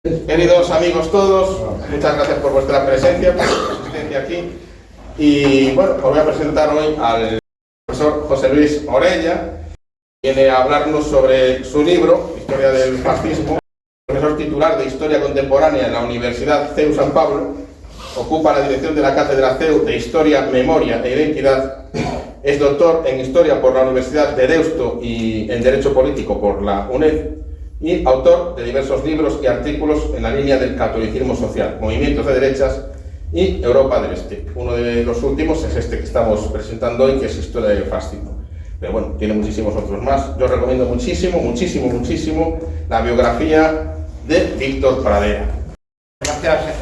Queridos amigos todos, muchas gracias por vuestra presencia, por vuestra asistencia aquí. Y bueno, os voy a presentar hoy al profesor José Luis Orella, que viene a hablarnos sobre su libro, Historia del Fascismo. Profesor titular de Historia Contemporánea en la Universidad CEU San Pablo, ocupa la dirección de la Cátedra CEU de Historia, Memoria e Identidad. Es doctor en Historia por la Universidad de Deusto y en Derecho Político por la UNED. Y autor de diversos libros y artículos en la línea del catolicismo social, movimientos de derechas y Europa del Este. Uno de los últimos es este que estamos presentando hoy, que es Historia del Fascismo. Pero bueno, tiene muchísimos otros más. Yo recomiendo muchísimo la biografía de Víctor Pradera. Gracias,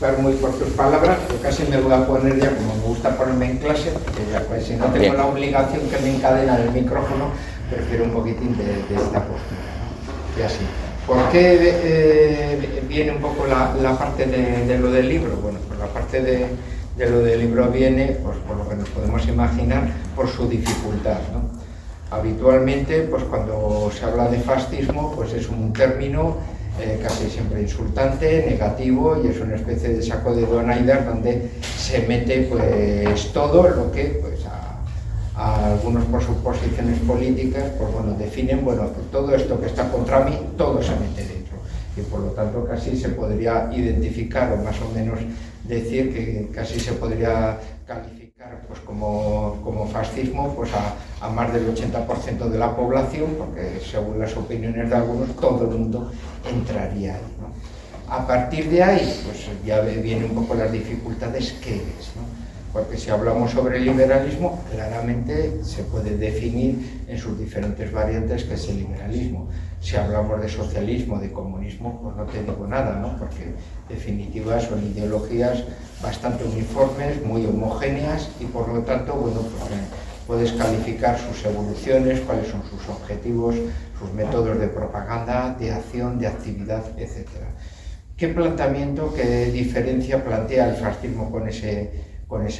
Fermui, por tus palabras. Yo casi me voy a poner ya, como me gusta ponerme en clase, porque ya pues si no tengo la obligación que me encadena el micrófono, prefiero un poquitín de esta postura. Y así. ¿Por qué viene un poco la parte de lo del libro? Bueno, pues la parte de lo del libro viene, pues por lo que nos podemos imaginar, por su dificultad, ¿no? Habitualmente, pues cuando se habla de fascismo, pues es un término casi siempre insultante, negativo, y es una especie de saco de donaidas donde se mete pues todo lo que pues a algunos por sus posiciones políticas, pues bueno, definen, bueno, pues todo esto que está contra mí, todo se mete dentro. Y por lo tanto casi se podría identificar, o más o menos decir que casi se podría calificar pues como fascismo pues a más del 80% de la población, porque según las opiniones de algunos, todo el mundo entraría ahí, ¿no? A partir de ahí, pues ya vienen un poco las dificultades que es, ¿no? Porque si hablamos sobre el liberalismo, claramente se puede definir en sus diferentes variantes qué es el liberalismo. Si hablamos de socialismo, de comunismo, pues no te digo nada, ¿no? Porque en definitiva son ideologías bastante uniformes, muy homogéneas, y por lo tanto, bueno, pues puedes calificar sus evoluciones, cuáles son sus objetivos, sus métodos de propaganda, de acción, de actividad, etc. ¿Qué planteamiento, qué diferencia plantea el fascismo con ese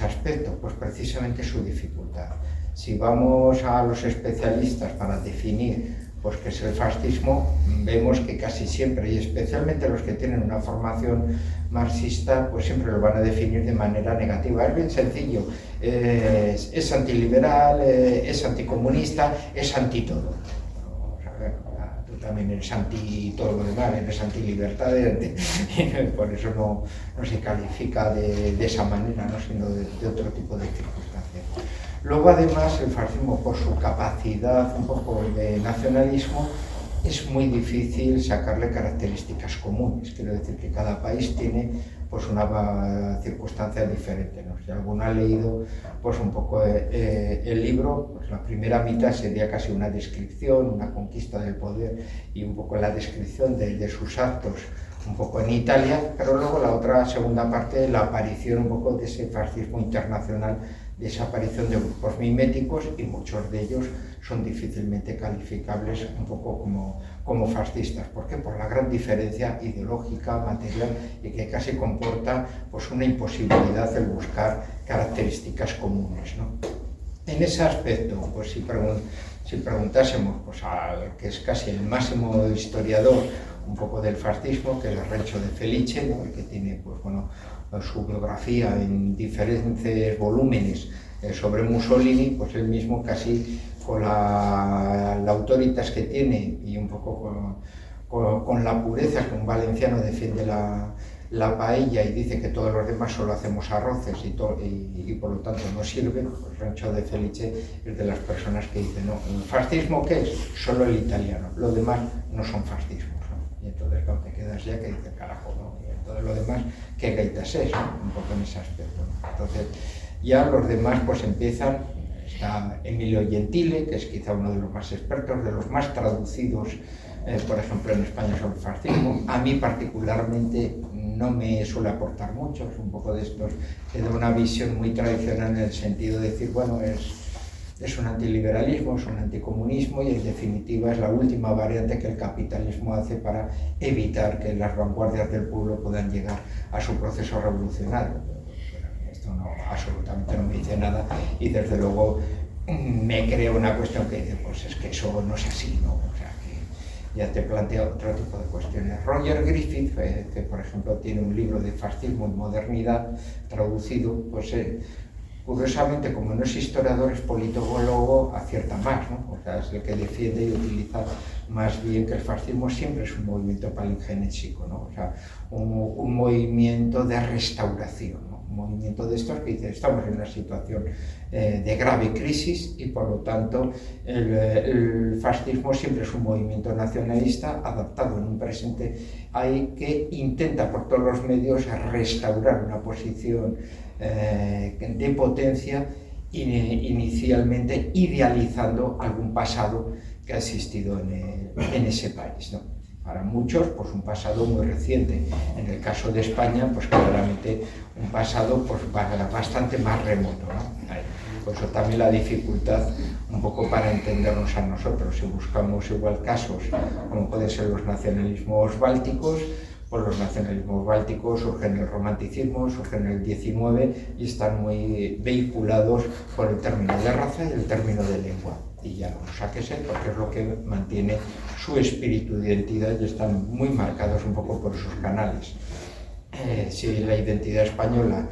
aspecto? Pues precisamente su dificultad. Si vamos a los especialistas para definir pues qué es el fascismo, vemos que casi siempre, y especialmente los que tienen una formación marxista, pues siempre lo van a definir de manera negativa. Es bien sencillo, es antiliberal, es anticomunista, es anti todo. Tú también eres anti todo lo demás, eres anti-libertad, por eso no se califica de esa manera, ¿no? Sino de otro tipo de circunstancias. Luego, además, el fascismo, por su capacidad un poco de nacionalismo, es muy difícil sacarle características comunes. Quiero decir que cada país tiene pues una circunstancia diferente, ¿no? Si alguno ha leído pues un poco el libro, pues la primera mitad sería casi una descripción, una conquista del poder y un poco la descripción de sus actos un poco en Italia, pero luego la otra segunda parte, la aparición un poco de ese fascismo internacional, de esa aparición de grupos miméticos, y muchos de ellos son difícilmente calificables un poco como fascistas. ¿Por qué? Por la gran diferencia ideológica, material, y que casi comporta pues una imposibilidad el buscar características comunes, ¿no? En ese aspecto, pues si preguntásemos pues, al que es casi el máximo historiador un poco del fascismo, que es Renzo de Felice, ¿no? El que tiene pues, bueno, su biografía en diferentes volúmenes sobre Mussolini, pues él mismo casi con la autoritas que tiene y un poco con la pureza que un valenciano defiende la paella y dice que todos los demás solo hacemos arroces y por lo tanto no sirve, pues Renzo de Felice es de las personas que dicen, no, ¿el fascismo qué es? Solo el italiano, lo demás no son fascismos, ¿no? Y entonces cuando te quedas ya que dices, carajo, ¿no? Y todo lo demás, ¿qué gaitas es? ¿No? Un poco en ese aspecto, ¿no? Entonces ya los demás pues empiezan, está Emilio Gentile, que es quizá uno de los más expertos, de los más traducidos, por ejemplo en España sobre el fascismo. A mí particularmente no me suele aportar mucho, es un poco de estos que da una visión muy tradicional en el sentido de decir, bueno, es un antiliberalismo, es un anticomunismo y en definitiva es la última variante que el capitalismo hace para evitar que las vanguardias del pueblo puedan llegar a su proceso revolucionario. Esto no, absolutamente no me dice nada, y desde luego me crea una cuestión que dice, pues es que eso no es así, ¿no? O sea, que ya te plantea otro tipo de cuestiones. Roger Griffith, que por ejemplo tiene un libro de fascismo y modernidad traducido, pues curiosamente, como no es historiador, es politólogo, acierta más, ¿no? O sea, es el que defiende y utiliza más bien que el fascismo siempre es un movimiento palingenésico, ¿no? O sea, un movimiento de restauración, ¿no? Un movimiento de estos que dice, estamos en una situación de grave crisis y por lo tanto el fascismo siempre es un movimiento nacionalista adaptado en un presente ahí que intenta por todos los medios restaurar una posición de potencia, inicialmente idealizando algún pasado que ha existido en ese país, ¿no? Para muchos, pues un pasado muy reciente. En el caso de España, pues claramente un pasado pues, bastante más remoto, ¿no? Por eso también la dificultad un poco para entendernos a nosotros. Si buscamos igual casos como pueden ser los nacionalismos bálticos, pues los nacionalismos bálticos surgen en el romanticismo, surgen en el XIX y están muy vehiculados por el término de raza y el término de lengua. Y ya no sáquese porque es lo que mantiene su espíritu de identidad y están muy marcados un poco por esos canales. Si la identidad española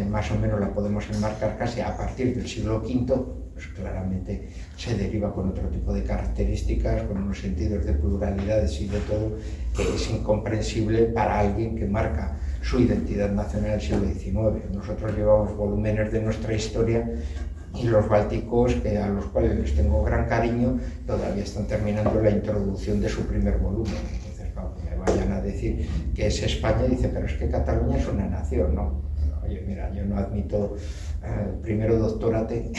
más o menos la podemos enmarcar casi a partir del siglo V, pues claramente se deriva con otro tipo de características, con unos sentidos de pluralidades y de todo, que es incomprensible para alguien que marca su identidad nacional en el siglo XIX. Nosotros llevamos volúmenes de nuestra historia y los bálticos, a los cuales les tengo gran cariño, todavía están terminando la introducción de su primer volumen. Entonces, claro, que me vayan a decir que es España, dice, pero es que Cataluña es una nación, ¿no? Oye, mira, yo no admito, primero doctórate,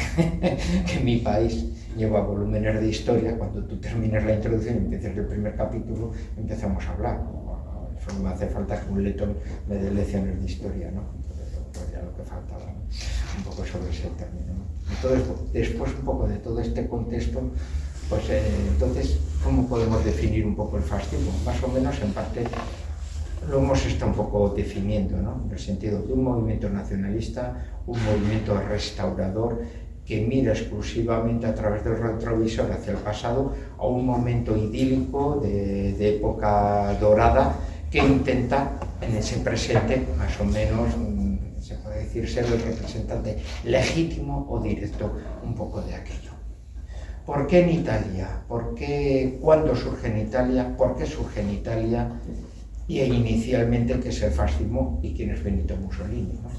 que mi país lleva volúmenes de historia, cuando tú termines la introducción y empieces el primer capítulo, empezamos a hablar. Solo me hace falta que un lector me dé lecciones de historia, ¿no? Entonces, pues ya lo que faltaba, ¿no? Un poco sobre ese término, ¿no? Entonces, después un poco de todo este contexto, pues entonces, ¿cómo podemos definir un poco el fascismo? Más o menos, en parte, lo hemos estado un poco definiendo, ¿no? En el sentido de un movimiento nacionalista, un movimiento restaurador que mira exclusivamente a través del retrovisor hacia el pasado, a un momento idílico de época dorada que intenta en ese presente más o menos, se puede decir, ser el representante legítimo o directo un poco de aquello. ¿Por qué en Italia? ¿Por qué, cuándo surge en Italia? ¿Por qué surge en Italia? Y inicialmente, ¿qué es el fascismo y quién es Benito Mussolini, ¿no?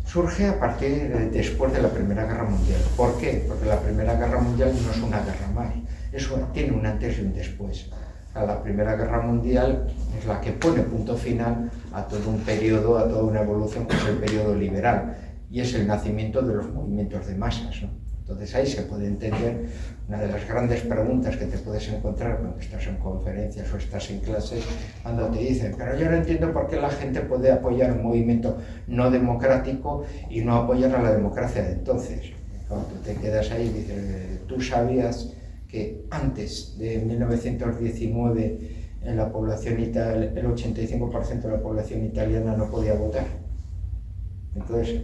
Surge a partir después de la Primera Guerra Mundial. ¿Por qué? Porque la Primera Guerra Mundial no es una guerra más, eso tiene un antes y un después. La Primera Guerra Mundial es la que pone punto final a todo un periodo, a toda una evolución que es el periodo liberal y es el nacimiento de los movimientos de masas, ¿no? Entonces ahí se puede entender una de las grandes preguntas que te puedes encontrar cuando estás en conferencias o estás en clases, cuando te dicen, pero yo no entiendo por qué la gente puede apoyar un movimiento no democrático y no apoyar a la democracia de entonces. Cuando te quedas ahí y dices, tú sabías que antes de 1919 en la población el 85% de la población italiana no podía votar. Entonces,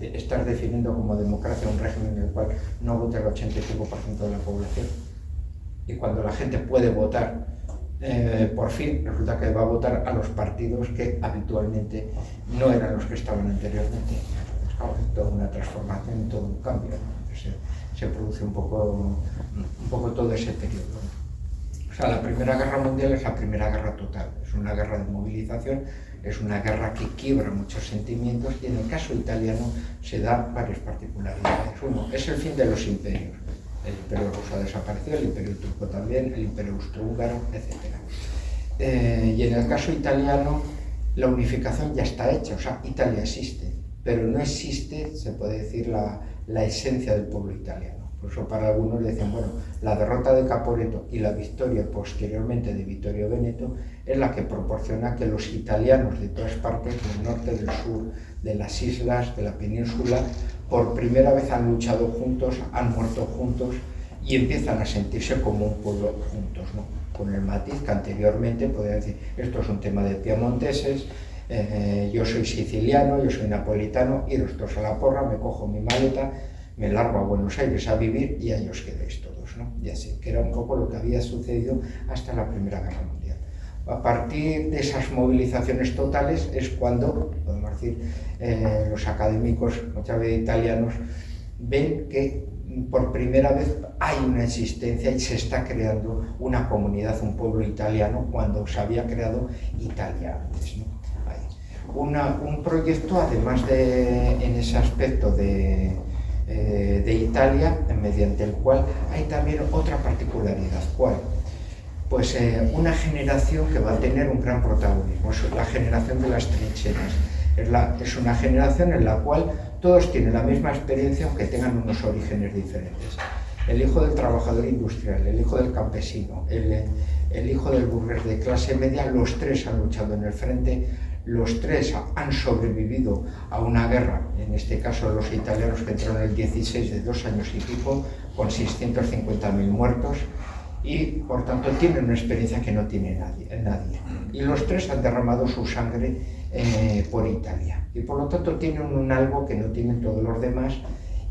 estás definiendo como democracia un régimen en el cual no vota el 85% de la población. Y cuando la gente puede votar, por fin, resulta que va a votar a los partidos que habitualmente no eran los que estaban anteriormente. Pues, claro, toda una transformación, todo un cambio, ¿no? Se produce un poco todo ese periodo. O sea, la Primera Guerra Mundial es la primera guerra total, es una guerra de movilización, es una guerra que quiebra muchos sentimientos y en el caso italiano se dan varias particularidades. Uno, es el fin de los imperios. El imperio ruso ha desaparecido, el imperio turco también, el imperio austrohúngaro, etc. Y en el caso italiano la unificación ya está hecha, o sea, Italia existe, pero no existe, se puede decir, la esencia del pueblo italiano. Por eso para algunos decían, bueno, la derrota de Caporetto y la victoria posteriormente de Vittorio Veneto es la que proporciona que los italianos de todas partes, del norte, del sur, de las islas, de la península, por primera vez han luchado juntos, han muerto juntos y empiezan a sentirse como un pueblo juntos, ¿no? Con el matiz que anteriormente podrían decir, esto es un tema de piemonteses, yo soy siciliano, yo soy napolitano, iros todos a la porra, me cojo mi maleta, me largo a Buenos Aires a vivir y ahí os quedéis todos, ¿no? Y así, que era un poco lo que había sucedido hasta la Primera Guerra Mundial. A partir de esas movilizaciones totales es cuando, podemos decir, los académicos, muchas veces italianos, ven que por primera vez hay una existencia y se está creando una comunidad, un pueblo italiano, cuando se había creado Italia antes, ¿no? Un proyecto, además en ese aspecto de Italia, mediante el cual hay también otra particularidad. ¿Cuál? Pues una generación que va a tener un gran protagonismo, es la generación de las trincheras. Es una generación en la cual todos tienen la misma experiencia, aunque tengan unos orígenes diferentes. El hijo del trabajador industrial, el hijo del campesino, el hijo del burgués de clase media, los tres han luchado en el frente, los tres han sobrevivido a una guerra, en este caso los italianos que entraron en el 16 de 2 años y pico, con 650.000 muertos, y por tanto tienen una experiencia que no tiene nadie. Y los tres han derramado su sangre por Italia, y por lo tanto tienen un algo que no tienen todos los demás,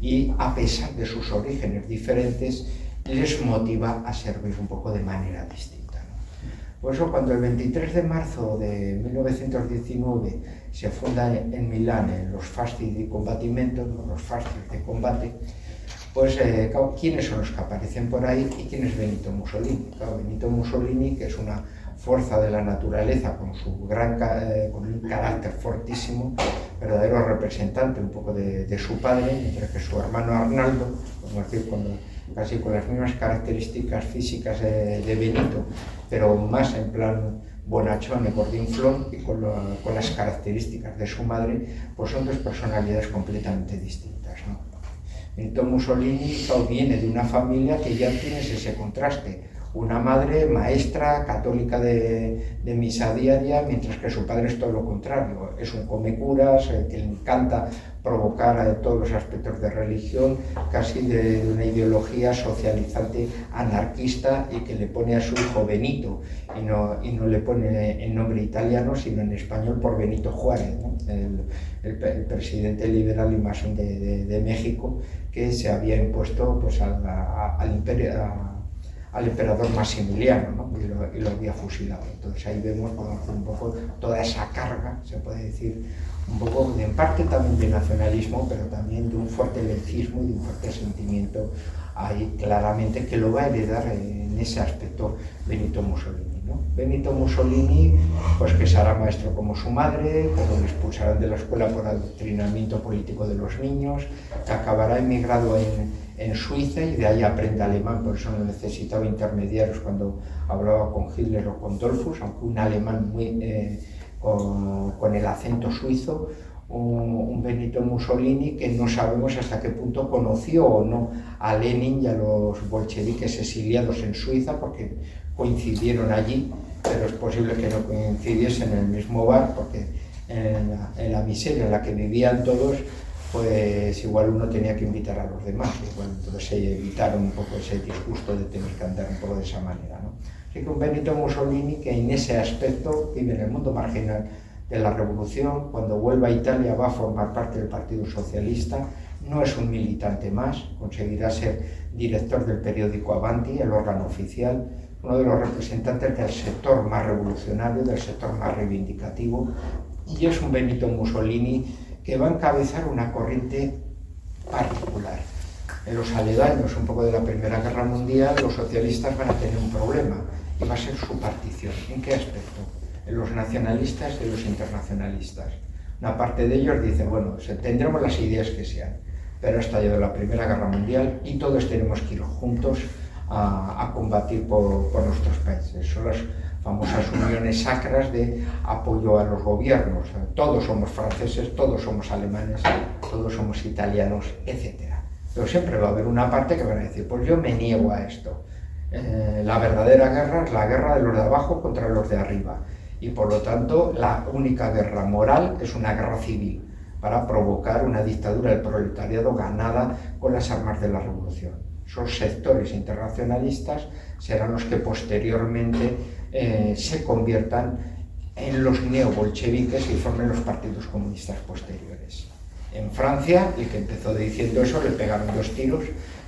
y a pesar de sus orígenes diferentes, les motiva a servir un poco de manera distinta, ¿no? Por eso cuando el 23 de marzo de 1919 se funda en Milán los Fasti di Combattimento, los Fastis de combate, pues ¿quiénes son los que aparecen por ahí y quién es Benito Mussolini? Claro, Benito Mussolini, que es una fuerza de la naturaleza con con un carácter fortísimo, verdadero representante un poco de su padre, mientras que su hermano Arnaldo, podemos decir, casi con las mismas características físicas de Benito, pero más en plan bonachón y gordinflón, y con las características de su madre, pues son dos personalidades completamente distintas, ¿no? Benito Mussolini viene de una familia que ya tienes ese contraste, una madre maestra católica de misa diaria, mientras que su padre es todo lo contrario, es un comecuras, que le encanta provocar todos los aspectos de religión, casi de una ideología socializante anarquista, y que le pone a su hijo Benito, y no le pone en nombre italiano, sino en español por Benito Juárez, ¿no? el presidente liberal y masón de México, que se había impuesto pues, al emperador Maximiliano, ¿no? y lo había fusilado. Entonces ahí vemos un poco toda esa carga, se puede decir, un poco en parte también de nacionalismo, pero también de un fuerte laicismo y de un fuerte sentimiento ahí claramente que lo va a heredar en ese aspecto Benito Mussolini, ¿no? Benito Mussolini, pues que será maestro como su madre, pero le expulsarán de la escuela por adoctrinamiento político de los niños, que acabará emigrado en Suiza, y de ahí aprende alemán, por eso no necesitaba intermediarios cuando hablaba con Hitler o con Dollfuss, aunque un alemán con el acento suizo, un Benito Mussolini que no sabemos hasta qué punto conoció o no a Lenin y a los bolcheviques exiliados en Suiza, porque coincidieron allí, pero es posible que no coincidiesen en el mismo bar, porque en la miseria en la que vivían todos, pues igual uno tenía que invitar a los demás, igual entonces se evitaron un poco ese disgusto de tener que andar un poco de esa manera, ¿no? Así que un Benito Mussolini que en ese aspecto vive en el mundo marginal de la revolución, cuando vuelva a Italia va a formar parte del Partido Socialista, no es un militante más, conseguirá ser director del periódico Avanti, el órgano oficial, uno de los representantes del sector más revolucionario, del sector más reivindicativo, y es un Benito Mussolini que va a encabezar una corriente particular. En los aledaños un poco de la Primera Guerra Mundial, los socialistas van a tener un problema, y va a ser su partición. ¿En qué aspecto? En los nacionalistas y los internacionalistas. Una parte de ellos dice, bueno, tendremos las ideas que sean, pero ha estallado la Primera Guerra Mundial y todos tenemos que ir juntos a combatir por nuestros países. Son las famosas uniones sacras de apoyo a los gobiernos. Todos somos franceses, todos somos alemanes, todos somos italianos, etc. Pero siempre va a haber una parte que van a decir, pues yo me niego a esto. La verdadera guerra es la guerra de los de abajo contra los de arriba. Y por lo tanto, la única guerra moral es una guerra civil, para provocar una dictadura del proletariado ganada con las armas de la revolución. Esos sectores internacionalistas serán los que posteriormente se conviertan en los neobolcheviques y formen los partidos comunistas posteriores. en Francia, y que empezó diciendo eso, le pegaron 2 tiros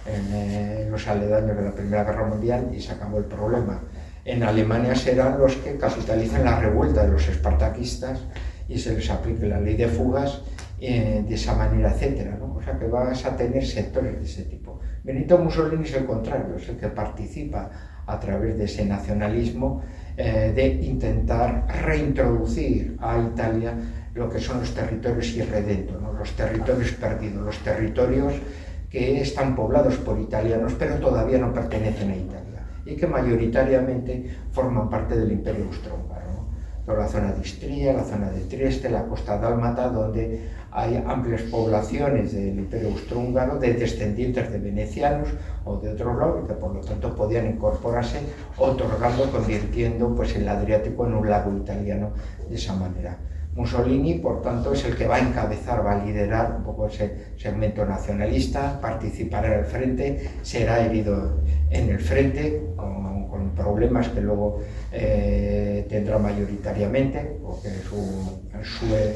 en los aledaños de la Primera Guerra Mundial y se acabó el problema. En Alemania serán los que capitalicen la revuelta de los espartaquistas y se les aplique la ley de fugas de esa manera, etcétera, ¿no? O sea que vas a tener sectores de ese tipo. Benito Mussolini es el contrario, es el que participa a través de ese nacionalismo de intentar reintroducir a Italia lo que son los territorios irredentos, ¿no? Los territorios perdidos, los territorios que están poblados por italianos pero todavía no pertenecen a Italia y que mayoritariamente forman parte del Imperio Austrohúngaro, ¿no? Toda la zona de Istria, la zona de Trieste, la costa dálmata, donde hay amplias poblaciones del Imperio Austrohúngaro de descendientes de venecianos o de otros lados, que por lo tanto podían incorporarse, otorgando, convirtiendo pues, el Adriático en un lago italiano de esa manera. Mussolini, por tanto, es el que va a encabezar, va a liderar un poco ese segmento nacionalista, participará en el frente, será herido en el frente, con problemas que luego tendrá mayoritariamente, porque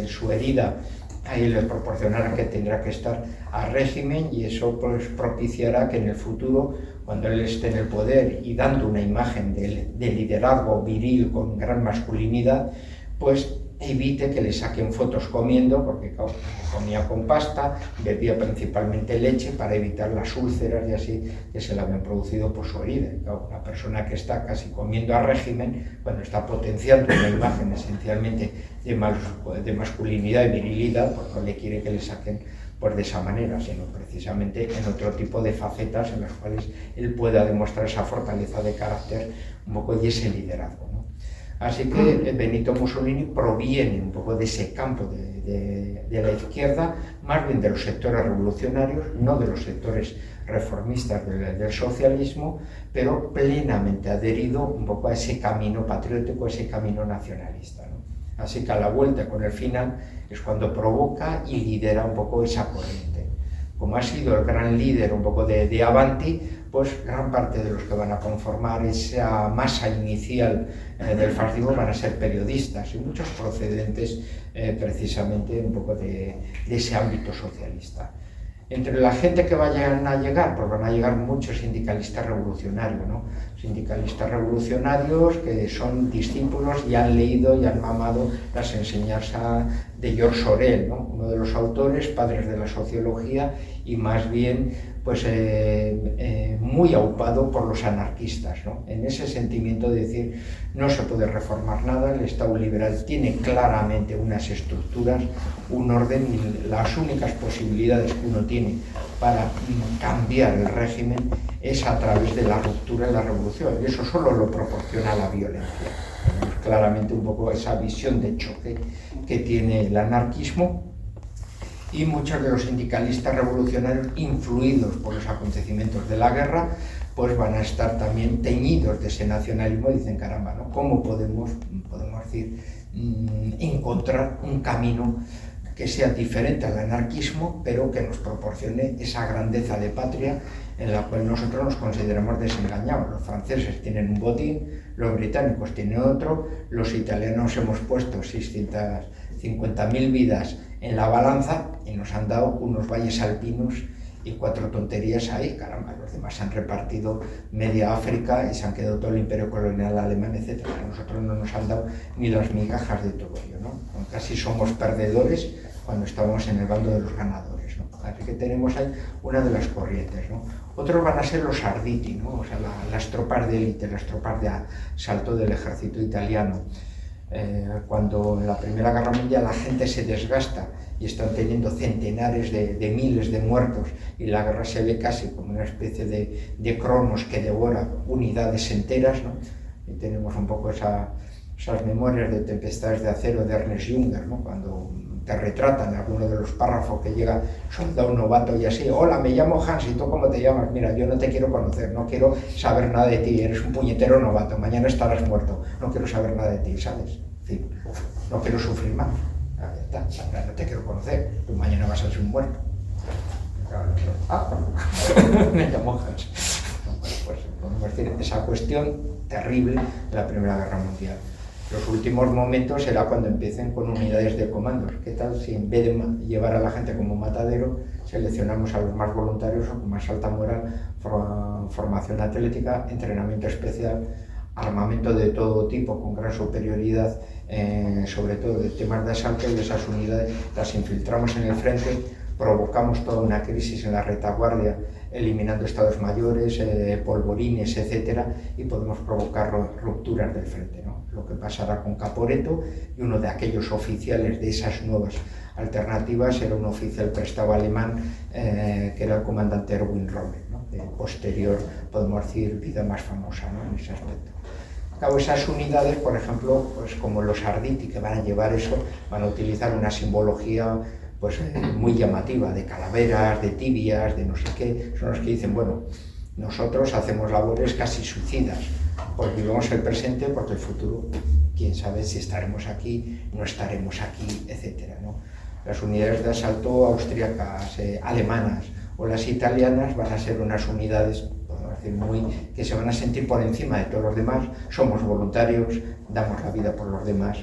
su herida ahí le proporcionará que tendrá que estar al régimen, y eso pues propiciará que en el futuro, cuando él esté en el poder y dando una imagen de liderazgo viril con gran masculinidad, pues evite que le saquen fotos comiendo, porque claro, comía con pasta, bebía principalmente leche para evitar las úlceras y así que se le habían producido por su herida. Claro, una persona que está casi comiendo a régimen, cuando está potenciando una imagen esencialmente de masculinidad y virilidad, pues no le quiere que le saquen pues de esa manera, sino precisamente en otro tipo de facetas en las cuales él pueda demostrar esa fortaleza de carácter un poco y ese liderazgo, ¿no? Así que Benito Mussolini proviene un poco de ese campo de la izquierda, más bien de los sectores revolucionarios, no de los sectores reformistas del socialismo, pero plenamente adherido un poco a ese camino patriótico, a ese camino nacionalista, ¿no? Así que a la vuelta con el final es cuando provoca y lidera un poco esa corriente. Como ha sido el gran líder un poco de Avanti, pues gran parte de los que van a conformar esa masa inicial del fascismo van a ser periodistas y muchos procedentes precisamente un poco de ese ámbito socialista. Entre la gente que vayan a llegar, pues van a llegar muchos sindicalistas revolucionarios, ¿no? Sindicalistas revolucionarios que son discípulos y han leído y han mamado las enseñanzas de George Sorel, ¿no? Uno de los autores, padres de la sociología, y más bien pues, muy aupado por los anarquistas, ¿no? En ese sentimiento de decir, no se puede reformar nada, el Estado liberal tiene claramente unas estructuras, un orden, y las únicas posibilidades que uno tiene para cambiar el régimen es a través de la ruptura y la revolución, y eso solo lo proporciona la violencia. Es claramente un poco esa visión de choque que tiene el anarquismo, y muchos de los sindicalistas revolucionarios, influidos por los acontecimientos de la guerra, pues van a estar también teñidos de ese nacionalismo y dicen, caramba, ¿no? ¿Cómo podemos decir, encontrar un camino que sea diferente al anarquismo, pero que nos proporcione esa grandeza de patria en la cual nosotros nos consideramos desengañados? Los franceses tienen un botín, los británicos tienen otro, los italianos hemos puesto 650.000 vidas en la balanza y nos han dado unos valles alpinos y 4 tonterías ahí, caramba, los demás han repartido media África y se han quedado todo el imperio colonial alemán, etc. Nosotros no nos han dado ni las migajas de todo ello, ¿no? Casi somos perdedores cuando estamos en el bando de los ganadores, ¿no? Así que tenemos ahí una de las corrientes, ¿no? Otros van a ser los arditi, ¿no? O sea, las tropas de élite, las tropas de asalto del ejército italiano. Cuando en la Primera Guerra Mundial la gente se desgasta y están teniendo centenares de miles de muertos y la guerra se ve casi como una especie de cronos que devora unidades enteras, ¿no? Y tenemos un poco esas memorias de Tempestades de acero de Ernest Junger, ¿no? Cuando te retratan algunos de los párrafos que llega soldado novato y así, hola, me llamo Hans, ¿y tú cómo te llamas? Mira, yo no te quiero conocer, no quiero saber nada de ti, eres un puñetero novato, mañana estarás muerto, no quiero saber nada de ti, ¿sabes? En fin, no quiero sufrir más, ya está, no te quiero conocer, tú mañana vas a ser un muerto. Me llamo Hans. Pues podemos decir esa cuestión terrible de la Primera Guerra Mundial. Los últimos momentos será cuando empiecen con unidades de comandos. ¿Qué tal si en vez de llevar a la gente como matadero, seleccionamos a los más voluntarios o con más alta moral, formación atlética, entrenamiento especial, armamento de todo tipo con gran superioridad, sobre todo de temas de asalto, y esas unidades las infiltramos en el frente, provocamos toda una crisis en la retaguardia, eliminando estados mayores, polvorines, etcétera, y podemos provocar rupturas del frente, ¿no? Lo que pasará con Caporetto, y uno de aquellos oficiales de esas nuevas alternativas era un oficial prestado alemán, que era el comandante Erwin Rommel, ¿no? De posterior, podemos decir, vida más famosa, ¿no? En ese aspecto. Claro, esas unidades, por ejemplo, pues como los Arditi, que van a llevar eso, van a utilizar una simbología pues muy llamativa, de calaveras, de tibias, de no sé qué. Son los que dicen, bueno, nosotros hacemos labores casi suicidas, porque vivimos el presente, porque el futuro, quién sabe si estaremos aquí, no estaremos aquí, etcétera, ¿no? Las unidades de asalto austríacas, alemanas o las italianas van a ser unas unidades, podemos decir, que se van a sentir por encima de todos los demás. Somos voluntarios, damos la vida por los demás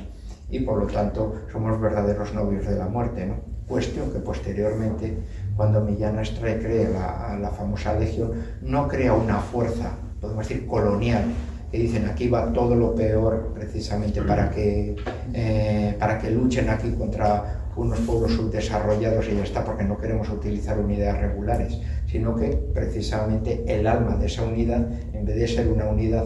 y por lo tanto somos verdaderos novios de la muerte, ¿no? Cuestión que posteriormente, cuando Millán Astray crea la famosa Legión, no crea una fuerza, podemos decir, colonial, que dicen aquí va todo lo peor precisamente para que luchen aquí contra unos pueblos subdesarrollados y ya está, porque no queremos utilizar unidades regulares, sino que precisamente el alma de esa unidad, en vez de ser una unidad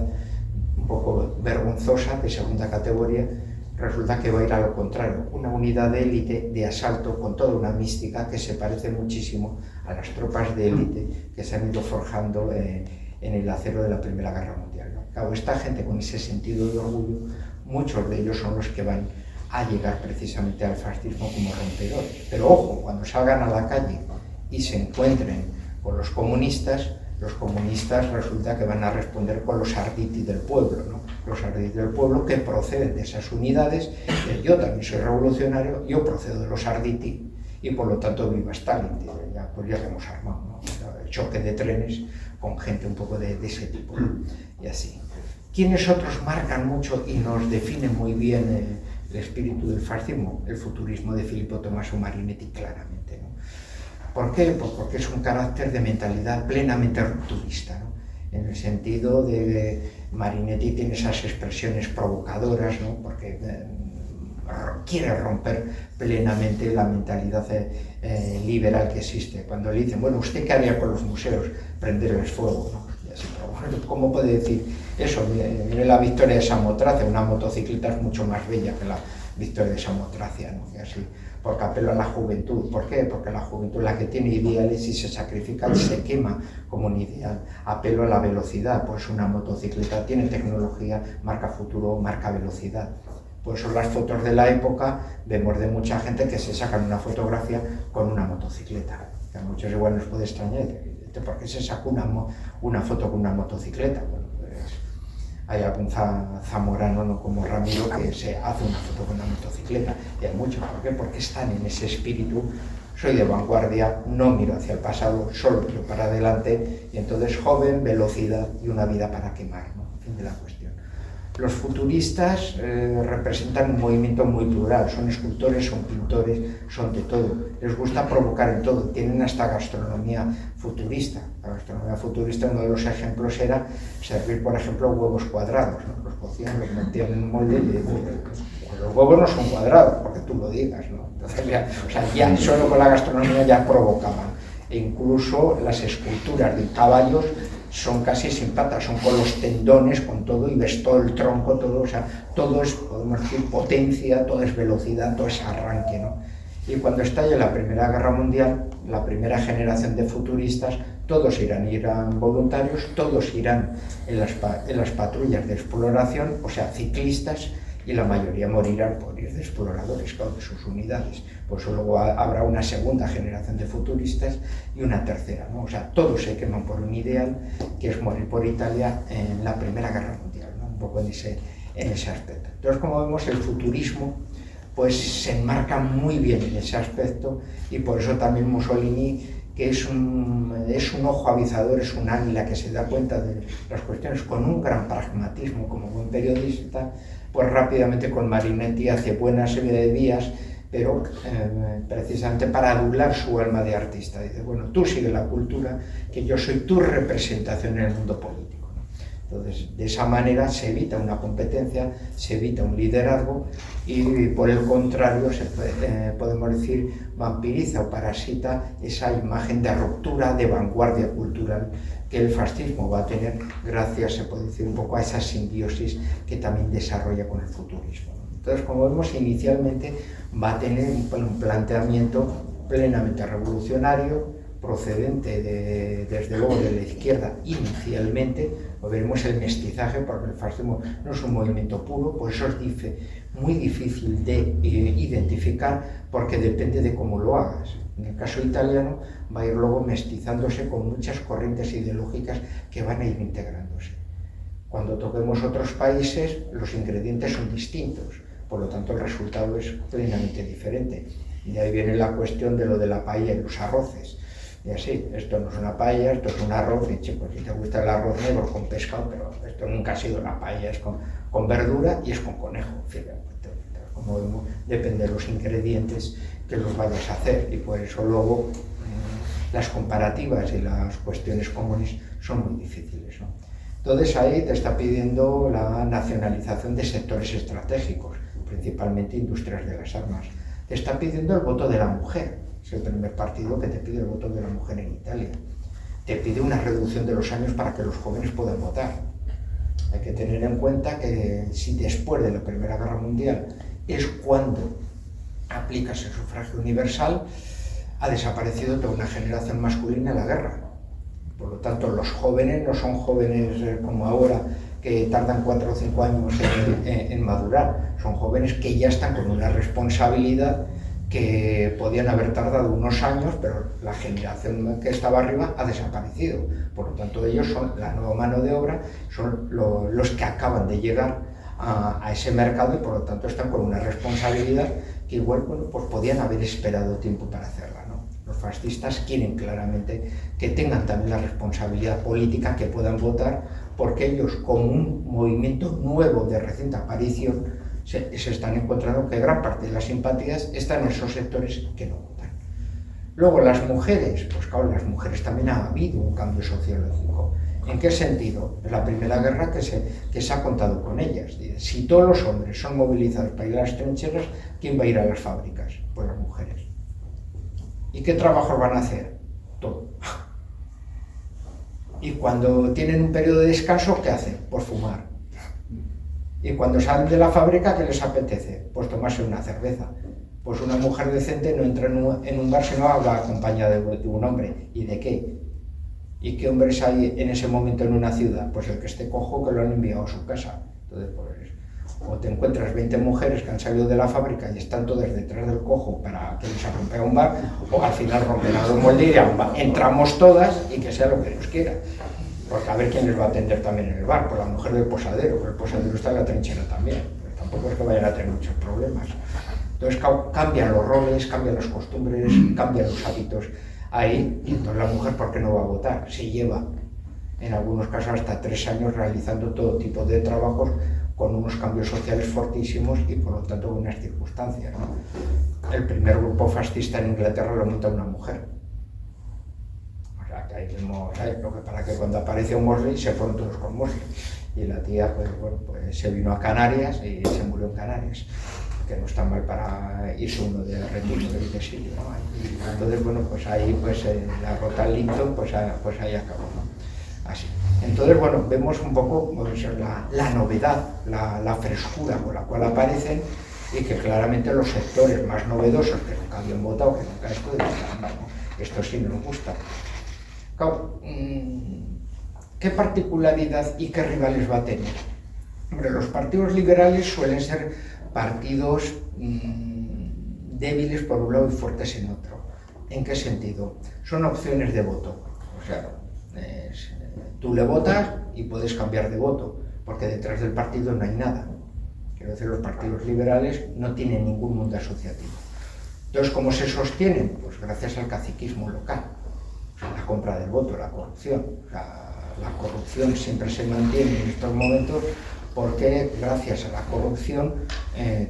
un poco vergonzosa de segunda categoría, resulta que va a ir a lo contrario, una unidad de élite de asalto con toda una mística que se parece muchísimo a las tropas de élite que se han ido forjando en el acero de la Primera Guerra Mundial, ¿no? Claro, esta gente con ese sentido de orgullo, muchos de ellos son los que van a llegar precisamente al fascismo como rompedores. Pero ojo, cuando salgan a la calle y se encuentren con los comunistas resulta que van a responder con los Arditi del pueblo, ¿no? Los Arditi del pueblo que proceden de esas unidades. Yo también soy revolucionario, yo procedo de los Arditi y por lo tanto viva Stalin. Ya, pues ya que hemos armado, ¿no? El choque de trenes con gente un poco de ese tipo, ¿no? Y así. ¿Quiénes otros marcan mucho y nos definen muy bien el espíritu del fascismo? El futurismo de Filippo Tommaso Marinetti, claramente, ¿no? ¿Por qué? Pues porque es un carácter de mentalidad plenamente rupturista, ¿no? En el sentido de Marinetti tiene esas expresiones provocadoras, ¿no? Porque quiere romper plenamente la mentalidad liberal que existe. Cuando le dicen, bueno, ¿usted qué haría con los museos? Prenderles fuego, ¿no? Y así, pero bueno, ¿cómo puede decir eso? Mire la Victoria de Samotracia, una motocicleta es mucho más bella que la Victoria de Samotracia, ¿no? Y así, porque apelo a la juventud. ¿Por qué? Porque la juventud es la que tiene ideales y se sacrifica y se quema como un ideal. Apelo a la velocidad, pues una motocicleta tiene tecnología, marca futuro, marca velocidad. Por eso las fotos de la época vemos de mucha gente que se sacan una fotografía con una motocicleta, que a muchos igual nos puede extrañar, ¿por qué se sacó una foto con una motocicleta? Bueno, pues hay algún zamorano, no como Ramiro, que se hace una foto con una motocicleta, y hay muchos. ¿Por qué? Porque están en ese espíritu, soy de vanguardia, no miro hacia el pasado, solo miro para adelante, y entonces joven, velocidad y una vida para quemar, ¿no? Fin de la cuestión. Los futuristas representan un movimiento muy plural, son escultores, son pintores, son de todo, les gusta provocar en todo, tienen hasta gastronomía futurista. La gastronomía futurista, uno de los ejemplos era servir, por ejemplo, huevos cuadrados, ¿no? Los cocían, los metían en un molde y los huevos no son cuadrados, porque tú lo digas, ¿no? Entonces ya solo con la gastronomía ya provocaban. E incluso las esculturas de caballos son casi sin patas, son con los tendones, con todo, y ves todo el tronco, todo, o sea, todo es, podemos decir, potencia, todo es velocidad, todo es arranque, ¿no? Y cuando estalle la Primera Guerra Mundial, la primera generación de futuristas, todos irán voluntarios, todos irán en las patrullas de exploración, o sea, ciclistas, y la mayoría morirán por ir de exploradores, claro, de sus unidades. Por eso luego habrá una segunda generación de futuristas y una tercera, ¿no? O sea, todos se queman por un ideal, que es morir por Italia en la Primera Guerra Mundial, ¿no? Un poco en ese aspecto. Entonces, como vemos, el futurismo pues se enmarca muy bien en ese aspecto, y por eso también Mussolini, que es un ojo avizador, es un águila que se da cuenta de las cuestiones con un gran pragmatismo como buen periodista, pues rápidamente con Marinetti hace buena serie de vías, pero precisamente para adular su alma de artista. Dice, bueno, tú sigue la cultura, que yo soy tu representación en el mundo político, ¿no? Entonces, de esa manera se evita una competencia, se evita un liderazgo y, por el contrario, podemos decir, vampiriza o parasita esa imagen de ruptura, de vanguardia cultural que el fascismo va a tener gracias, se puede decir, un poco a esa simbiosis que también desarrolla con el futurismo, ¿no? Entonces, como vemos, inicialmente va a tener un planteamiento plenamente revolucionario, procedente desde luego de la izquierda inicialmente. Lo veremos el mestizaje, porque el fascismo no es un movimiento puro, por eso es muy difícil de identificar, porque depende de cómo lo hagas. En el caso italiano va a ir luego mestizándose con muchas corrientes ideológicas que van a ir integrándose. Cuando toquemos otros países, los ingredientes son distintos, por lo tanto el resultado es plenamente diferente. Y de ahí viene la cuestión de lo de la paella y los arroces. Y así, esto no es una paella, esto es un arroz, y chico, si te gusta el arroz negro con pescado, pero esto nunca ha sido una paella, es con verdura y es con conejo. Fíjate, como vemos, depende de los ingredientes que los vayas a hacer, y por eso luego las comparativas y las cuestiones comunes son muy difíciles, ¿no? Entonces ahí te está pidiendo la nacionalización de sectores estratégicos, principalmente industrias de las armas. Te está pidiendo el voto de la mujer. Es el primer partido que te pide el voto de la mujer en Italia. Te pide una reducción de los años para que los jóvenes puedan votar. Hay que tener en cuenta que si después de la Primera Guerra Mundial es cuando aplicas el sufragio universal, ha desaparecido toda una generación masculina en la guerra. Por lo tanto, los jóvenes no son jóvenes como ahora, que tardan 4 o 5 años en madurar. Son jóvenes que ya están con una responsabilidad que podían haber tardado unos años, pero la generación que estaba arriba ha desaparecido. Por lo tanto, ellos son la nueva mano de obra, son los que acaban de llegar a ese mercado, y por lo tanto están con una responsabilidad que igual, bueno, pues podían haber esperado tiempo para hacerla, ¿no? Los fascistas quieren claramente que tengan también la responsabilidad política, que puedan votar, porque ellos, como un movimiento nuevo de reciente aparición, se están encontrando que gran parte de las simpatías están en esos sectores que no votan. Luego, las mujeres, pues claro, las mujeres también ha habido un cambio sociológico. ¿En qué sentido? Es la Primera Guerra que se ha contado con ellas. Si todos los hombres son movilizados para ir a las trincheras, ¿quién va a ir a las fábricas? Pues las mujeres. ¿Y qué trabajos van a hacer? Todo. Y cuando tienen un periodo de descanso, ¿qué hacen? Pues fumar. Y cuando salen de la fábrica, ¿qué les apetece? Pues tomarse una cerveza. Pues una mujer decente no entra en un bar si no habla acompañada de un hombre. ¿Y de qué? ¿Y qué hombres hay en ese momento en una ciudad? Pues el que esté cojo, que lo han enviado a su casa. Entonces, pues, o te encuentras 20 mujeres que han salido de la fábrica y están todas detrás del cojo para que les acompañe a un bar, o al final rompen a los moldes y dirán, entramos todas y que sea lo que Dios quiera. Porque a ver quién les va a atender también en el bar, pues la mujer del posadero, porque el posadero está en la trinchera también, pues tampoco es que vayan a tener muchos problemas. Entonces cambian los roles, cambian las costumbres, cambian los hábitos ahí, y entonces la mujer, ¿por qué no va a votar? Si lleva, en algunos casos, hasta 3 años realizando todo tipo de trabajos con unos cambios sociales fortísimos y por lo tanto con unas circunstancias, ¿no? El primer grupo fascista en Inglaterra lo monta una mujer. O sea, que ahí mismo, ¿sabes? Lo que para que cuando apareció Mosley se fueron todos con Mosley. Y la tía, pues bueno, pues se vino a Canarias y se murió en Canarias, que no está mal para irse uno de retiro de exilio, ¿no? Y entonces, bueno, pues ahí pues la rota Linton, pues ahí acabó, ¿no? Así. Entonces, bueno, vemos un poco pues, la novedad, la frescura con la cual aparecen, y que claramente los sectores más novedosos que nunca habían votado, que nunca esto, esto sí nos gusta. Claro, ¿qué particularidad y qué rivales va a tener? Hombre, los partidos liberales suelen ser partidos débiles por un lado y fuertes en otro. ¿En qué sentido? Son opciones de voto. O sea, tú le votas y puedes cambiar de voto, porque detrás del partido no hay nada. Quiero decir, los partidos liberales no tienen ningún mundo asociativo. Entonces, ¿cómo se sostienen? Pues gracias al caciquismo local. O sea, la compra del voto, la corrupción. O sea, la corrupción siempre se mantiene en estos momentos porque gracias a la corrupción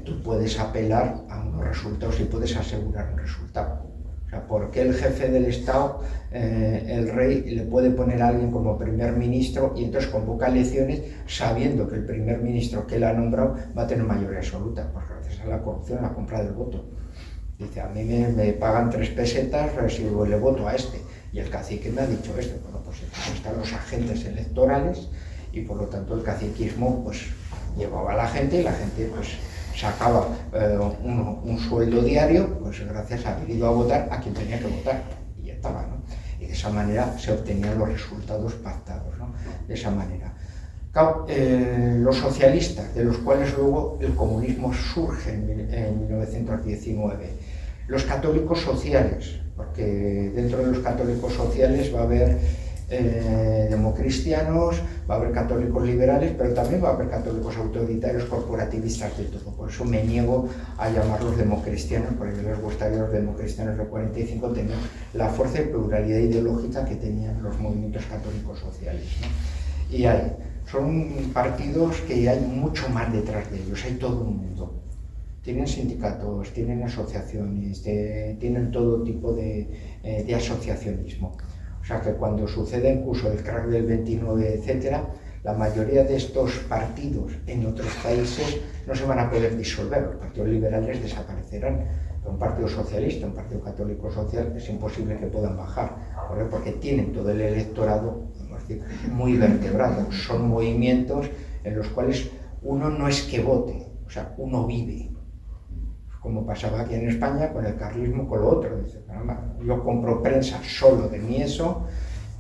tú puedes apelar a unos resultados y puedes asegurar un resultado. O sea, ¿por qué el jefe del Estado, el rey, le puede poner a alguien como primer ministro y entonces convoca elecciones sabiendo que el primer ministro que él ha nombrado va a tener mayoría absoluta? Pues gracias a la corrupción, la compra del voto. Dice, a mí me pagan 3 pesetas si le voto a este. Y el cacique me ha dicho esto. Bueno, pues están los agentes electorales y por lo tanto el caciquismo pues llevaba a la gente y la gente pues sacaba un sueldo diario, pues gracias a haber ido a votar a quien tenía que votar, y ya estaba, ¿no? Y de esa manera se obtenían los resultados pactados, ¿no? De esa manera. Claro, los socialistas, de los cuales luego el comunismo surge en 1919, los católicos sociales, porque dentro de los católicos sociales va a haber democristianos, va a haber católicos liberales, pero también va a haber católicos autoritarios, corporativistas, de todo. Por eso me niego a llamarlos democristianos, porque les gustaría los democristianos del 45 tener la fuerza y pluralidad ideológica que tenían los movimientos católicos sociales, ¿no? Y son partidos que hay mucho más detrás de ellos, hay todo un mundo. Tienen sindicatos, tienen asociaciones, tienen todo tipo de asociacionismo. O sea que cuando sucede incluso el crack del 29, etcétera, la mayoría de estos partidos en otros países no se van a poder disolver, los partidos liberales desaparecerán. Pero un partido socialista, un partido católico social, es imposible que puedan bajar, porque tienen todo el electorado, vamos decir, muy vertebrado. Son movimientos en los cuales uno no es que vote, o sea, uno vive. Como pasaba aquí en España con el carlismo, con lo otro. Dice, caramba, yo compro prensa solo de mí eso,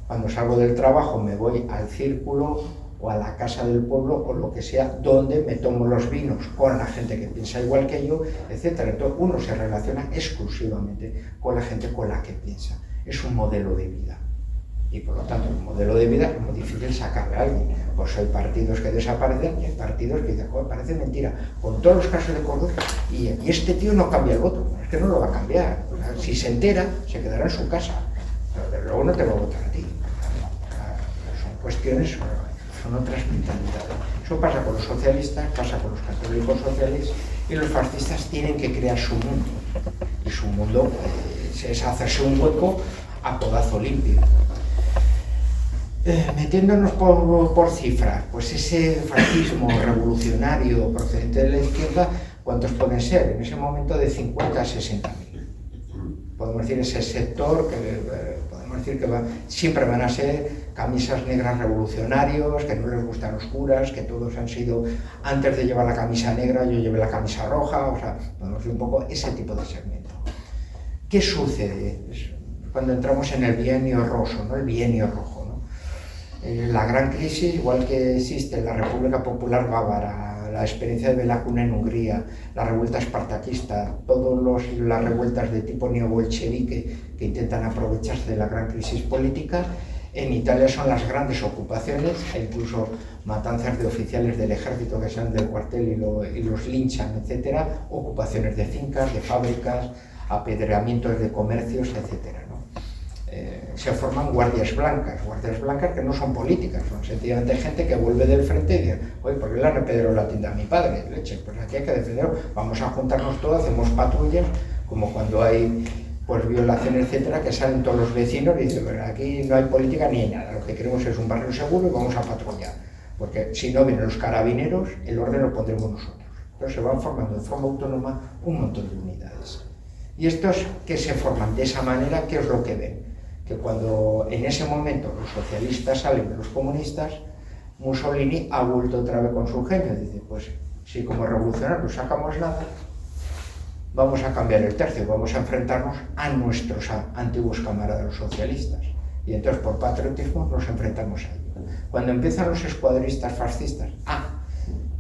cuando salgo del trabajo me voy al círculo o a la casa del pueblo o lo que sea, donde me tomo los vinos con la gente que piensa igual que yo, etc. Entonces uno se relaciona exclusivamente con la gente con la que piensa. Es un modelo de vida. Y por lo tanto, el modelo de vida es muy difícil sacarle a alguien. Pues hay partidos que desaparecen y hay partidos que dicen, joder, parece mentira, con todos los casos de corrupción, y este tío no cambia el voto. Es que no lo va a cambiar. O sea, si se entera, se quedará en su casa. Pero desde luego no te va a votar a ti. Son cuestiones, son otras mentalidades. Eso pasa con los socialistas, pasa con los católicos sociales, y los fascistas tienen que crear su mundo. Y su mundo es hacerse un hueco a codazo limpio. Metiéndonos por cifras, pues ese fascismo revolucionario procedente de la izquierda, ¿cuántos pueden ser? En ese momento de 50 a 60 mil. Podemos decir ese sector que podemos decir que siempre van a ser camisas negras revolucionarios, que no les gustan oscuras, que todos han sido, antes de llevar la camisa negra yo llevé la camisa roja, o sea, podemos decir un poco ese tipo de segmento. ¿Qué sucede cuando entramos en el bienio roso, ¿no? El bienio rojo? La gran crisis, igual que existe en la República Popular Bávara, la experiencia de Bela-Kun en Hungría, la revuelta espartaquista, todas las revueltas de tipo neobolchevique que intentan aprovecharse de la gran crisis política, en Italia son las grandes ocupaciones, e incluso matanzas de oficiales del ejército que salen del cuartel y los linchan, etcétera, ocupaciones de fincas, de fábricas, apedreamientos de comercios, etcétera, ¿no? Se forman guardias blancas que no son políticas, son sencillamente gente que vuelve del frente y dice, oye, ¿por qué le han apedreado la tienda a mi padre? Leche, pues aquí hay que defenderlo, vamos a juntarnos todos, hacemos patrullas, como cuando hay pues violaciones, etcétera, que salen todos los vecinos y dicen, bueno, aquí no hay política ni hay nada, lo que queremos es un barrio seguro y vamos a patrullar, porque si no vienen los carabineros, el orden lo pondremos nosotros. Entonces se van formando de forma autónoma un montón de unidades. Y estos que se forman de esa manera, ¿qué es lo que ven? Que cuando en ese momento los socialistas salen de los comunistas, Mussolini ha vuelto otra vez con su genio. Dice, pues si como revolucionarios no sacamos nada, vamos a cambiar el tercio, vamos a enfrentarnos a nuestros antiguos camaradas los socialistas. Y entonces por patriotismo nos enfrentamos a ellos. Cuando empiezan los escuadristas fascistas a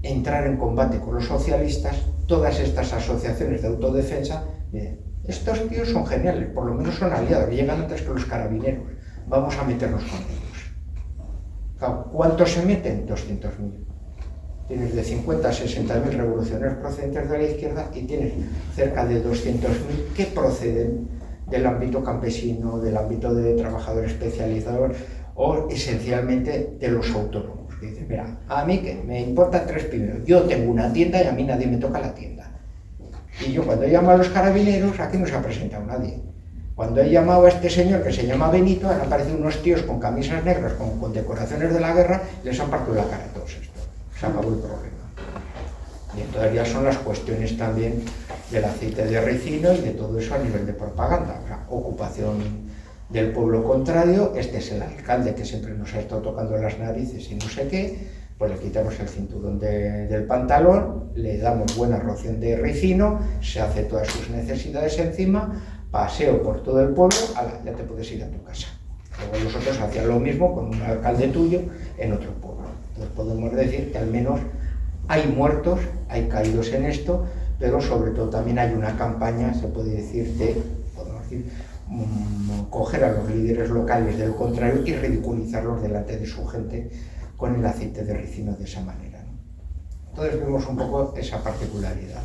entrar en combate con los socialistas, todas estas asociaciones de autodefensa dicen, estos tíos son geniales, por lo menos son aliados, llegan antes que los carabineros, vamos a meternos con ellos. ¿Cuántos se meten? 200.000. Tienes de 50 a 60.000 revolucionarios procedentes de la izquierda y tienes cerca de 200.000 que proceden del ámbito campesino, del ámbito de trabajadores especializados o esencialmente de los autónomos. Dice, mira, a mí que me importa 3 pinos, yo tengo una tienda y a mí nadie me toca la tienda. Y yo cuando he llamado a los carabineros, aquí no se ha presentado nadie. Cuando he llamado a este señor que se llama Benito, han aparecido unos tíos con camisas negras, con decoraciones de la guerra, y les han partido la cara a todos estos. Se acabó el problema. Y entonces ya son las cuestiones también del aceite de ricino y de todo eso a nivel de propaganda. O sea, ocupación del pueblo contrario, este es el alcalde que siempre nos ha estado tocando las narices y no sé qué, pues le quitamos el cinturón del pantalón, le damos buena ración de ricino, se hace todas sus necesidades encima, paseo por todo el pueblo, ala, ya te puedes ir a tu casa. Luego nosotros hacían lo mismo con un alcalde tuyo en otro pueblo. Entonces podemos decir que al menos hay muertos, hay caídos en esto, pero sobre todo también hay una campaña, se puede decir, de, podemos decir, coger a los líderes locales del contrario y ridiculizarlos delante de su gente con el aceite de ricino de esa manera, ¿no? Entonces vemos un poco esa particularidad.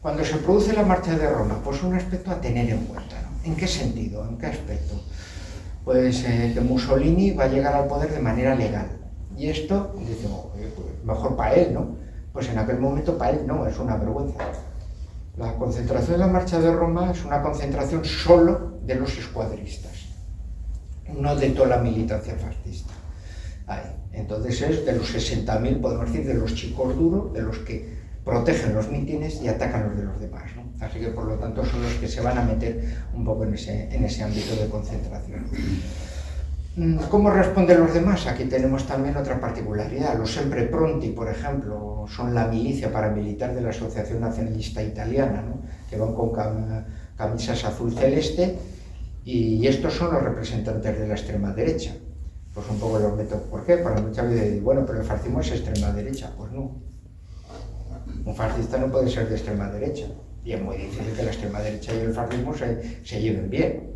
Cuando se produce la marcha de Roma, pues un aspecto a tener en cuenta, ¿no? ¿En qué sentido? ¿En qué aspecto? Pues que Mussolini va a llegar al poder de manera legal. Y esto, decimos, pues mejor para él, ¿no? Pues en aquel momento para él no, es una vergüenza. La concentración de la marcha de Roma es una concentración solo de los escuadristas, no de toda la militancia fascista. Ahí. Entonces es de los 60.000, podemos decir, de los chicos duros, de los que protegen los mítines y atacan los de los demás, ¿no? Así que por lo tanto son los que se van a meter un poco en ese ámbito de concentración. ¿Cómo responden los demás? Aquí tenemos también otra particularidad. Los Sempre Pronti, por ejemplo, son la milicia paramilitar de la Asociación Nacionalista Italiana, ¿no? Que van con camisas azul celeste, y estos son los representantes de la extrema derecha. Pues un poco los meto. ¿Por qué? Para muchas veces decir, bueno, pero el fascismo es extrema derecha. Pues no. Un fascista no puede ser de extrema derecha. Y es muy difícil que la extrema derecha y el fascismo se lleven bien.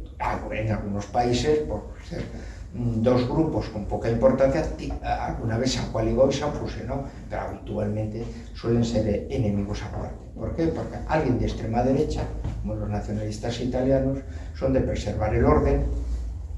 En algunos países, por ser dos grupos con poca importancia, alguna vez se han coaligado y se han fusionado, pero habitualmente suelen ser enemigos aparte. ¿Por qué? Porque alguien de extrema derecha, como los nacionalistas italianos, son de preservar el orden,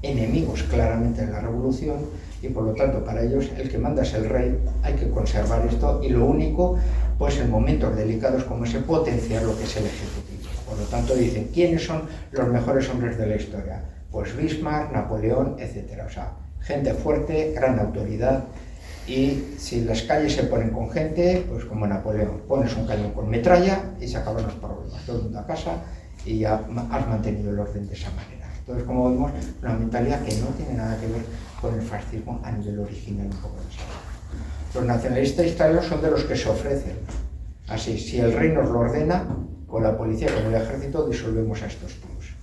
enemigos claramente de la revolución, y por lo tanto para ellos el que manda es el rey, hay que conservar esto, y lo único, pues en momentos delicados como ese, potenciar lo que es el ejecutivo. Por lo tanto dicen, ¿quiénes son los mejores hombres de la historia? Pues Bismarck, Napoleón, etc. O sea, gente fuerte, gran autoridad, y si las calles se ponen con gente, pues como Napoleón, pones un cañón con metralla y se acaban los problemas, todo el mundo a casa, y ya has mantenido el orden de esa manera. Entonces, como vemos, una mentalidad que no tiene nada que ver con el fascismo a nivel original un poco de eso. Los nacionalistas italianos son de los que se ofrecen. Así, si el rey nos lo ordena, con la policía, con el ejército, disolvemos a estos tíos.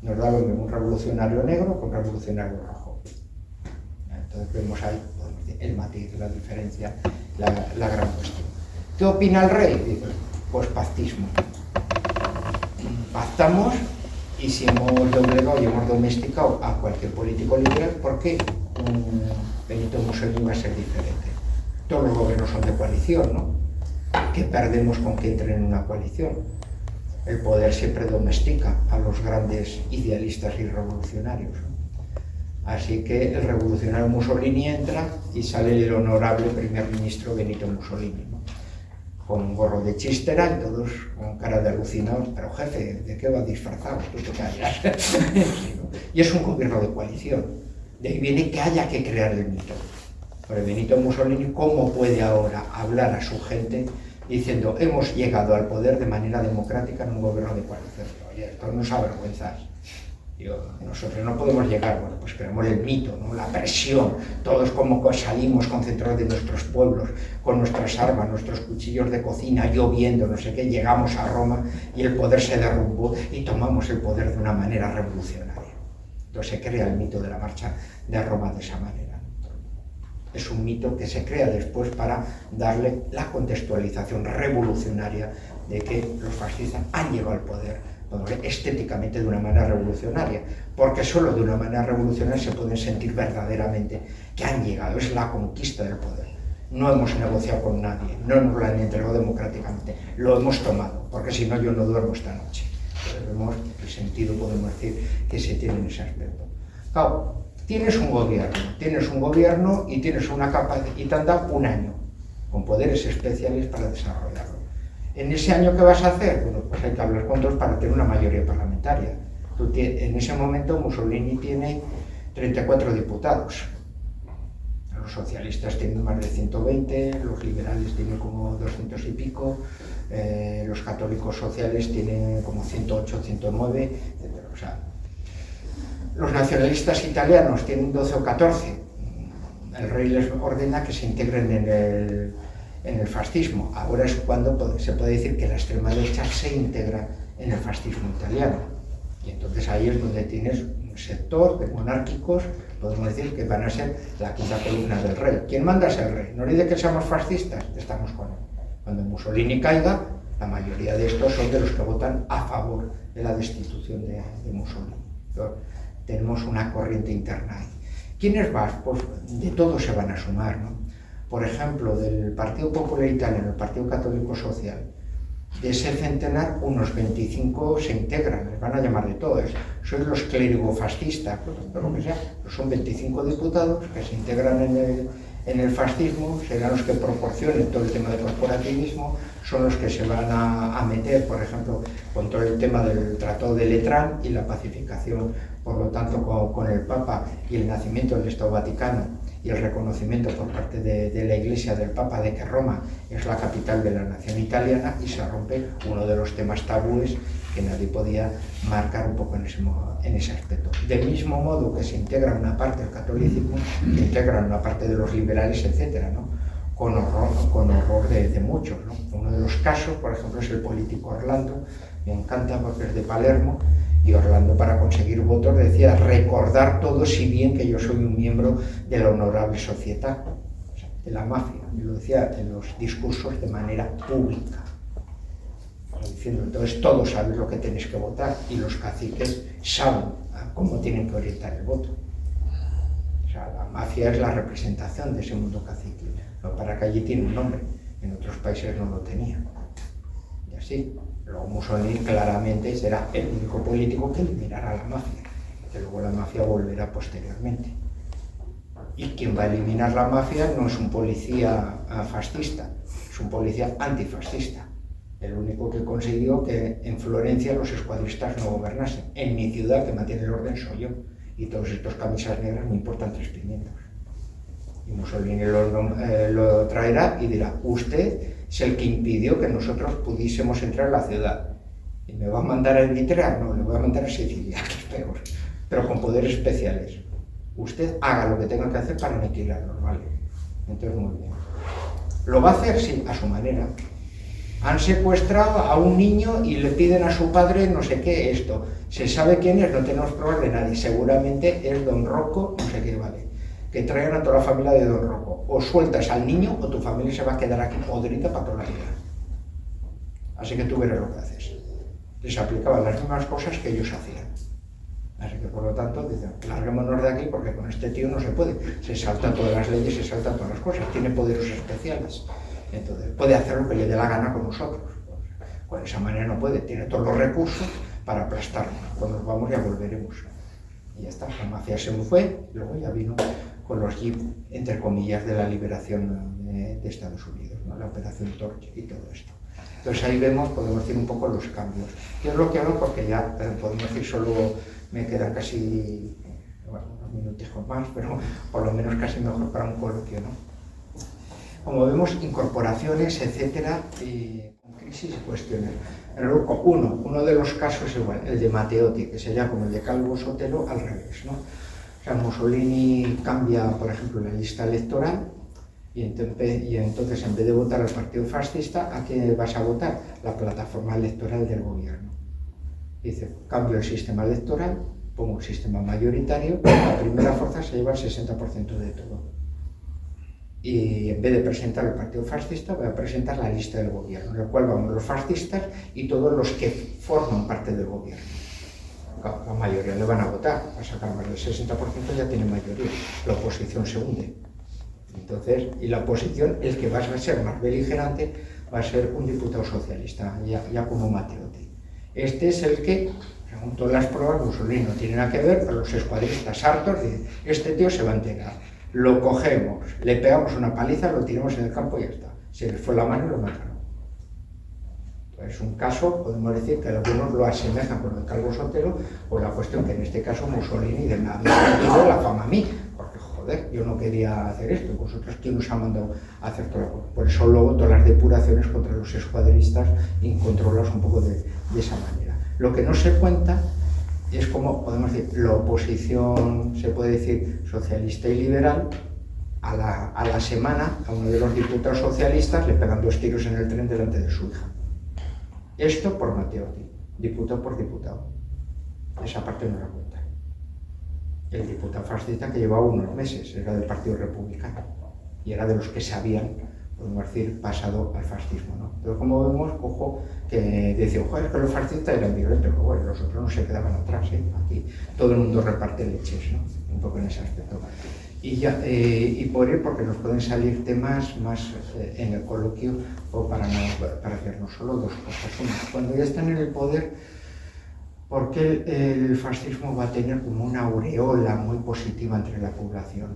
Nos da lo mismo un revolucionario negro con un revolucionario rojo. Entonces vemos ahí el matiz, la diferencia, la gran cuestión. ¿Qué opina el rey? Dice, pues pactismo. Pactamos, y si hemos doblegado y hemos domesticado a cualquier político liberal, ¿por qué Benito Mussolini va a ser diferente? Todos los gobiernos son de coalición, ¿no? ¿Qué perdemos con que entren en una coalición? El poder siempre domestica a los grandes idealistas y revolucionarios, ¿no? Así que el revolucionario Mussolini entra y sale el honorable primer ministro Benito Mussolini, ¿no? Con un gorro de chistera y todos con cara de alucinados. Pero jefe, ¿de qué va disfrazado? Tú te callas. Y es un gobierno de coalición. De ahí viene que haya que crear el mito. Pero Benito Mussolini, ¿cómo puede ahora hablar a su gente diciendo hemos llegado al poder de manera democrática en un gobierno de coalición? Oye, esto nos avergüenza. Nosotros no podemos llegar, bueno, pues creamos el mito, ¿no? La presión, todos como salimos concentrados de nuestros pueblos, con nuestras armas, nuestros cuchillos de cocina, lloviendo, no sé qué, llegamos a Roma y el poder se derrumbó y tomamos el poder de una manera revolucionaria. Entonces se crea el mito de la marcha de Roma de esa manera. Es un mito que se crea después para darle la contextualización revolucionaria de que los fascistas han llegado al poder estéticamente de una manera revolucionaria, porque solo de una manera revolucionaria se pueden sentir verdaderamente que han llegado, es la conquista del poder. No hemos negociado con nadie, no nos lo han entregado democráticamente, lo hemos tomado, porque si no yo no duermo esta noche. Entonces vemos el sentido, podemos decir, que se tiene en ese aspecto. Claro, tienes un gobierno y tienes una capacidad, y te han dado un año con poderes especiales para desarrollarlo. En ese año, ¿qué vas a hacer? Bueno, pues hay que hablar con todos para tener una mayoría parlamentaria. En ese momento Mussolini tiene 34 diputados. Los socialistas tienen más de 120, los liberales tienen como 200 y pico, los católicos sociales tienen como 108, 109, etc. O sea, los nacionalistas italianos tienen 12 o 14. El rey les ordena que se integren en el fascismo. Ahora es cuando se puede decir que la extrema derecha se integra en el fascismo italiano. Y entonces ahí es donde tienes un sector de monárquicos, podemos decir que van a ser la quinta columna del rey. ¿Quién manda es el rey? No dice que seamos fascistas, estamos con él. Cuando Mussolini caiga, la mayoría de estos son de los que votan a favor de la destitución de Mussolini. Entonces, tenemos una corriente interna ahí. ¿Quiénes más? Pues de todos se van a sumar, ¿no? Por ejemplo, del Partido Popular Italiano, el Partido Católico Social, de ese centenar, unos 25 se integran, les van a llamar de todos. Sois los clérigo-fascistas, pero lo que sea, pues son 25 diputados que se integran en el fascismo, serán los que proporcionen todo el tema del corporativismo, son los que se van a meter, por ejemplo, con todo el tema del Tratado de Letrán y la pacificación, por lo tanto, con el Papa y el nacimiento del Estado Vaticano y el reconocimiento por parte de la Iglesia del Papa de que Roma es la capital de la nación italiana, y se rompe uno de los temas tabúes que nadie podía marcar un poco en ese aspecto. Del mismo modo que se integra una parte del catolicismo, se integra una parte de los liberales, etcétera, ¿no? Con horror de muchos, ¿no? Uno de los casos, por ejemplo, es el político Orlando. Me encanta porque es de Palermo, y Orlando, para conseguir votos, decía: recordar todo si bien que yo soy un miembro de la honorable sociedad, o sea, de la mafia, y lo decía en los discursos de manera pública, diciendo: entonces todos saben lo que tenéis que votar, y los caciques saben cómo tienen que orientar el voto. O sea, la mafia es la representación de ese mundo cacique. No, para que allí tiene un nombre, en otros países no lo tenía. Y así, luego Mussolini claramente será el único político que eliminará a la mafia, que luego la mafia volverá posteriormente. Y quien va a eliminar la mafia no es un policía fascista, es un policía antifascista. El único que consiguió que en Florencia los escuadristas no gobernasen. En mi ciudad, que mantiene el orden, soy yo. Y todos estos camisas negras me importan 3 pimientos. Y Mussolini lo traerá y dirá: usted es el que impidió que nosotros pudiésemos entrar a la ciudad. ¿Y me va a mandar a Eritrea? No, le voy a mandar a Sicilia, que es peor, pero con poderes especiales. Usted haga lo que tenga que hacer para aniquilarlos, ¿vale? Entonces, muy bien. ¿Lo va a hacer? Sí, a su manera. Han secuestrado a un niño y le piden a su padre no sé qué, esto. Se sabe quién es, no tenemos pruebas de nadie. Seguramente es don Rocco, no sé qué, vale. Que traigan a toda la familia de don Rocco. O sueltas al niño o tu familia se va a quedar aquí podrida para toda la vida. Así que tú verás lo que haces. Les aplicaban las mismas cosas que ellos hacían. Así que, por lo tanto, dicen: larguémonos de aquí porque con este tío no se puede. Se saltan todas las leyes, se saltan todas las cosas. Tiene poderes especiales. Entonces, puede hacer lo que le dé la gana con nosotros. Con esa manera no puede. Tiene todos los recursos para aplastarnos. Cuando nos vamos ya volveremos. Y ya está. La mafia se me fue, y luego ya vino con los jeeps, entre comillas, de la liberación de Estados Unidos, ¿no? La operación Torch y todo esto. Entonces ahí vemos, podemos decir, un poco los cambios. ¿Qué es lo que hago? Porque ya podemos decir, solo me quedan casi unos minutijos más, pero por lo menos casi mejor para un coloquio, ¿no? Como vemos, incorporaciones, etcétera, con crisis y cuestiones. Luego, uno de los casos igual, el de Matteotti, que sería como el de Calvo Sotelo al revés, ¿no? O sea, Mussolini cambia, por ejemplo, la lista electoral y entonces, en vez de votar al partido fascista, ¿a qué vas a votar? La plataforma electoral del gobierno. Dice: cambio el sistema electoral, pongo el sistema mayoritario, la primera fuerza se lleva el 60% de todo. Y en vez de presentar el partido fascista, voy a presentar la lista del gobierno, en la cual vamos los fascistas y todos los que forman parte del gobierno. La mayoría le van a votar, va a sacar más del 60%, ya tiene mayoría. La oposición se hunde. Entonces, y la oposición, el que va a ser más beligerante, va a ser un diputado socialista, ya como Matteotti. Este es el que Según todas las pruebas, Mussolini no tiene nada que ver, pero los escuadristas hartos dicen, este tío se va a enterar, lo cogemos, le pegamos una paliza, lo tiramos en el campo y ya está. Se les fue la mano y lo mataron. Es un caso, podemos decir que algunos lo asemejan con el Calvo Sotelo, o la cuestión que en este caso Mussolini de me había vendido la fama a mí, porque joder, yo no quería hacer esto, vosotros quién os ha mandado a hacer todo lo Por eso luego todas las depuraciones contra los escuadristas y controlarlos un poco de esa manera. Lo que no se cuenta es como, podemos decir, la oposición, se puede decir, socialista y liberal, a la semana a uno de los diputados socialistas le pegan 2 tiros en el tren delante de su hija. Esto por Matteotti, diputado por diputado. Esa parte no la cuenta. El diputado fascista que llevaba unos meses, era del Partido Republicano y era de los que se habían, podemos decir, pasado al fascismo, ¿no? Pero como vemos, ojo, que decía, ojo, es que los fascistas eran violentos, pero bueno, los otros no se quedaban atrás, ¿eh? Aquí todo el mundo reparte leches, ¿no? Un poco en ese aspecto. Y por ir, porque nos pueden salir temas más en el coloquio, o para hacernos solo 2 cosas. Una, cuando ya están en el poder, ¿por qué el fascismo va a tener como una aureola muy positiva entre la población?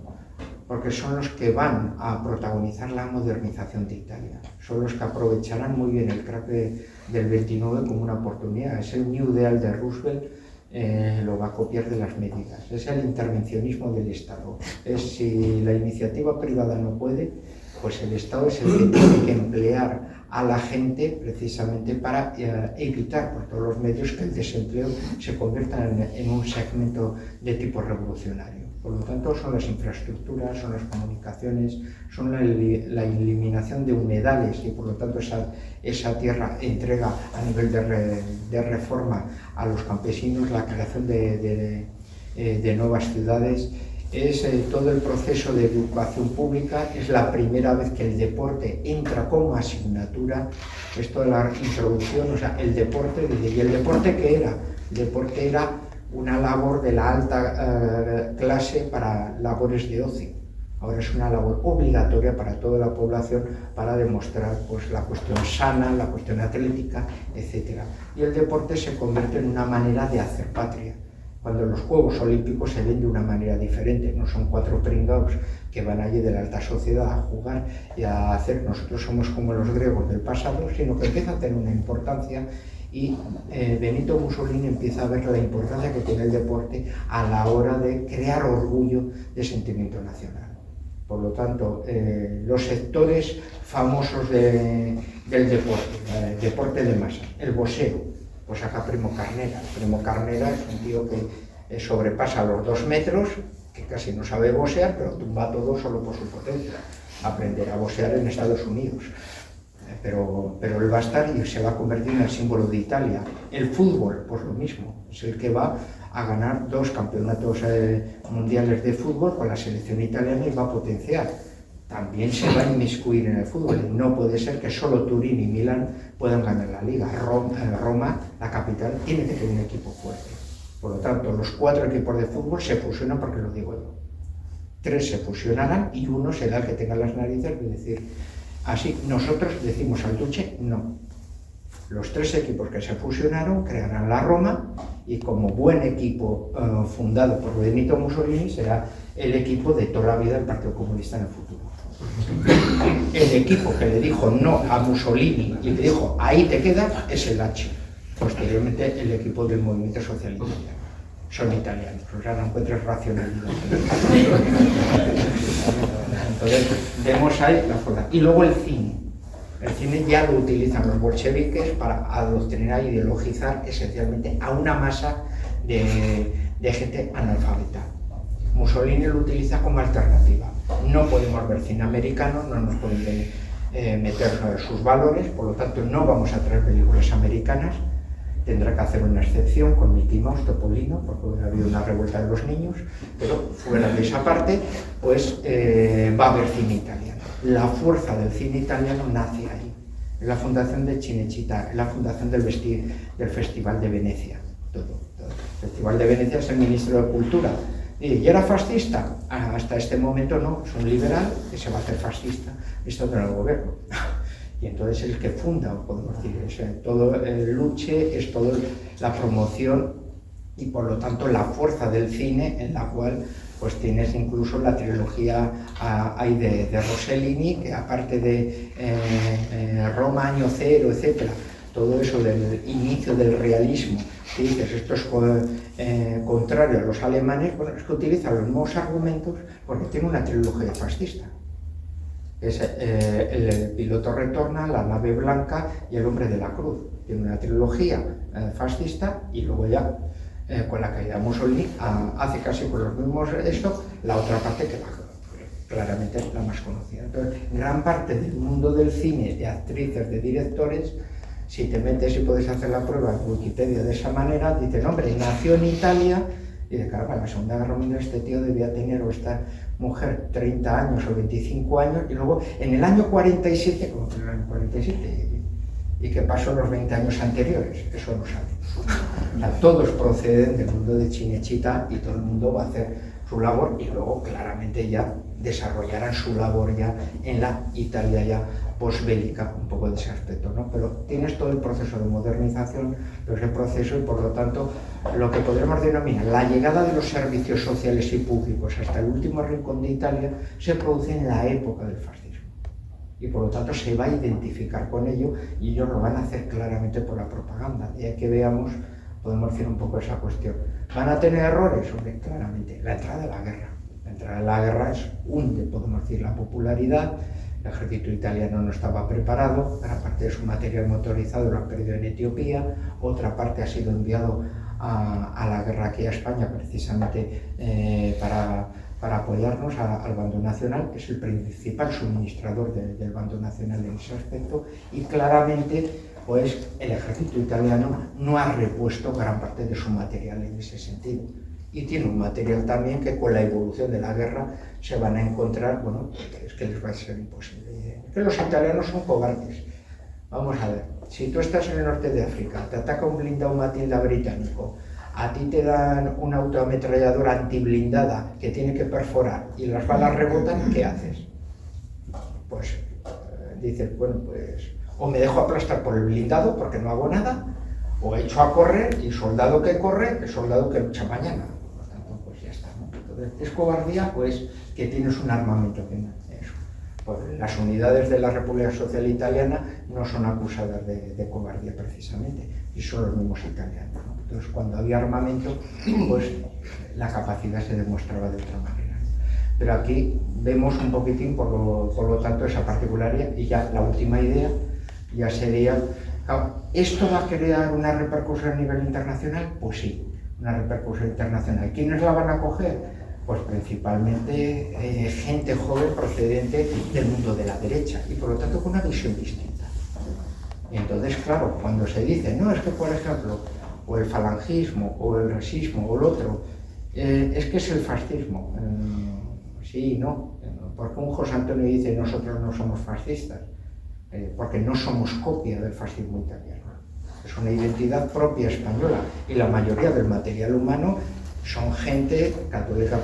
Porque son los que van a protagonizar la modernización de Italia, son los que aprovecharán muy bien el crack del 29 como una oportunidad. Es el New Deal de Roosevelt, lo va a copiar de las medidas, es el intervencionismo del Estado. Es si la iniciativa privada no puede, pues el Estado es el que tiene que emplear a la gente precisamente para evitar por todos los medios que el desempleo se convierta en un segmento de tipo revolucionario. Por lo tanto, son las infraestructuras, son las comunicaciones, son la eliminación de humedales y por lo tanto esa tierra entrega a nivel de reforma a los campesinos, la creación de nuevas ciudades, es todo el proceso de educación pública, es la primera vez que el deporte entra como asignatura, es toda la introducción, o sea, el deporte, ¿y el deporte qué era? El deporte era una labor de la alta clase para labores de ocio. Ahora es una labor obligatoria para toda la población para demostrar pues, la cuestión sana, la cuestión atlética, etc. Y el deporte se convierte en una manera de hacer patria. Cuando los Juegos Olímpicos se ven de una manera diferente, no son 4 pringados que van allí de la alta sociedad a jugar y a hacer, nosotros somos como los griegos del pasado, sino que empieza a tener una importancia. Y Benito Mussolini empieza a ver la importancia que tiene el deporte a la hora de crear orgullo de sentimiento nacional. Por lo tanto, los sectores famosos del deporte, el deporte de masa, el boxeo, pues acá Primo Carnera. Primo Carnera es un tío que sobrepasa los 2 metros, que casi no sabe boxear, pero tumba todo solo por su potencia. Aprenderá a boxear en Estados Unidos. Pero él va a estar y se va a convertir en el símbolo de Italia. El fútbol, pues lo mismo, es el que va a ganar 2 campeonatos mundiales de fútbol con la selección italiana y va a potenciar. También se va a inmiscuir en el fútbol. No puede ser que solo Turín y Milán puedan ganar la liga. Roma, la capital, tiene que tener un equipo fuerte. Por lo tanto, los 4 equipos de fútbol se fusionan porque lo digo yo. 3 se fusionarán y uno será el que tenga las narices de decir. Así, nosotros decimos al Duce, no. Los 3 equipos que se fusionaron crearán la Roma y como buen equipo fundado por Benito Mussolini será el equipo de toda la vida del Partido Comunista en el futuro. El equipo que le dijo no a Mussolini y le dijo ahí te quedas es el H. Posteriormente el equipo del movimiento socialista. Son italianos, o sea, no encuentres racionalidad. Entonces, vemos ahí la fuerza. Y luego el cine. El cine ya lo utilizan los bolcheviques para adoctrinar e ideologizar esencialmente a una masa de gente analfabeta. Mussolini lo utiliza como alternativa. No podemos ver cine americano, no nos pueden meter sus valores, por lo tanto no vamos a traer películas americanas. Tendrá que hacer una excepción con Mickey Mouse, Topolino, porque ha habido una revuelta de los niños, pero fuera de esa parte, pues va a haber cine italiano. La fuerza del cine italiano nace ahí, en la fundación de Cinecittà, en la fundación del Festival de Venecia, todo. El Festival de Venecia es el ministro de Cultura. ¿Y era fascista? Hasta este momento no, es un liberal que se va a hacer fascista, esto no es el gobierno. Y entonces el que funda, podemos decir, todo el luche es toda la promoción y por lo tanto la fuerza del cine, en la cual pues tienes incluso la trilogía ahí de Rossellini, que aparte de Roma año cero, etcétera, todo eso del inicio del realismo, que dices esto es contrario a los alemanes, bueno, es que utiliza los mismos argumentos porque tiene una trilogía fascista. Es el piloto retorna, la nave blanca y el hombre de la cruz. Tiene una trilogía fascista y luego ya con la caída de Mussolini hace casi con los mismos esto, la otra parte que claramente es la más conocida. Entonces, gran parte del mundo del cine, de actrices, de directores, si te metes y puedes hacer la prueba en Wikipedia de esa manera, dicen, hombre, nació en Italia, y de caramba, en la Segunda Guerra Mundial este tío debía tener, o esta mujer, 30 años o 25 años, y luego en el año 47, como que en el año 47, ¿y qué pasó en los 20 años anteriores? Eso no sabe. O sea, todos proceden del mundo de Cinecittà y todo el mundo va a hacer su labor y luego claramente ya desarrollarán su labor ya en la Italia ya posbélica, un poco de ese aspecto, ¿no? Pero tienes todo el proceso de modernización, pero ese proceso y por lo tanto lo que podremos denominar la llegada de los servicios sociales y públicos hasta el último rincón de Italia se produce en la época del fascismo. Y por lo tanto se va a identificar con ello y ellos lo van a hacer claramente por la propaganda. Y hay que veamos, podemos decir un poco esa cuestión. ¿Van a tener errores? Hombre, claramente. La entrada de la guerra. La entrada de la guerra hunde, podemos decir, la popularidad. El ejército italiano no estaba preparado, gran parte de su material motorizado lo ha perdido en Etiopía, otra parte ha sido enviado a la guerra aquí a España precisamente para apoyarnos al bando nacional, que es el principal suministrador del bando nacional en ese aspecto, y claramente pues, el ejército italiano no ha repuesto gran parte de su material en ese sentido. Y tiene un material también que con la evolución de la guerra se van a encontrar, bueno, es que les va a ser imposible. Es que los italianos son cobardes. Vamos a ver, si tú estás en el norte de África, te ataca un blindado Matilda británico, a ti te dan una autoametralladora antiblindada que tiene que perforar y las balas rebotan, ¿qué haces? Pues dices, bueno, pues o me dejo aplastar por el blindado porque no hago nada, o echo a correr y soldado que corre es soldado que lucha mañana. Por lo tanto, pues ya está, ¿no? Entonces, es cobardía, pues que tienes un armamento que no. Pues las unidades de la República Social Italiana no son acusadas de cobardía precisamente, y son los mismos italianos, ¿no? Entonces, cuando había armamento, pues la capacidad se demostraba de otra manera. Pero aquí vemos un poquitín, por lo tanto, esa particularidad, y ya la última idea ya sería, claro, ¿esto va a crear una repercusión a nivel internacional? Pues sí, una repercusión internacional. ¿Quiénes la van a coger? Pues principalmente gente joven procedente del mundo de la derecha y por lo tanto con una visión distinta. Y entonces, claro, cuando se dice, no, es que por ejemplo, o el falangismo, o el racismo, o el otro, es que es el fascismo. Sí y no, porque un José Antonio dice, nosotros no somos fascistas, porque no somos copia del fascismo italiano. Es una identidad propia española y la mayoría del material humano son gente católica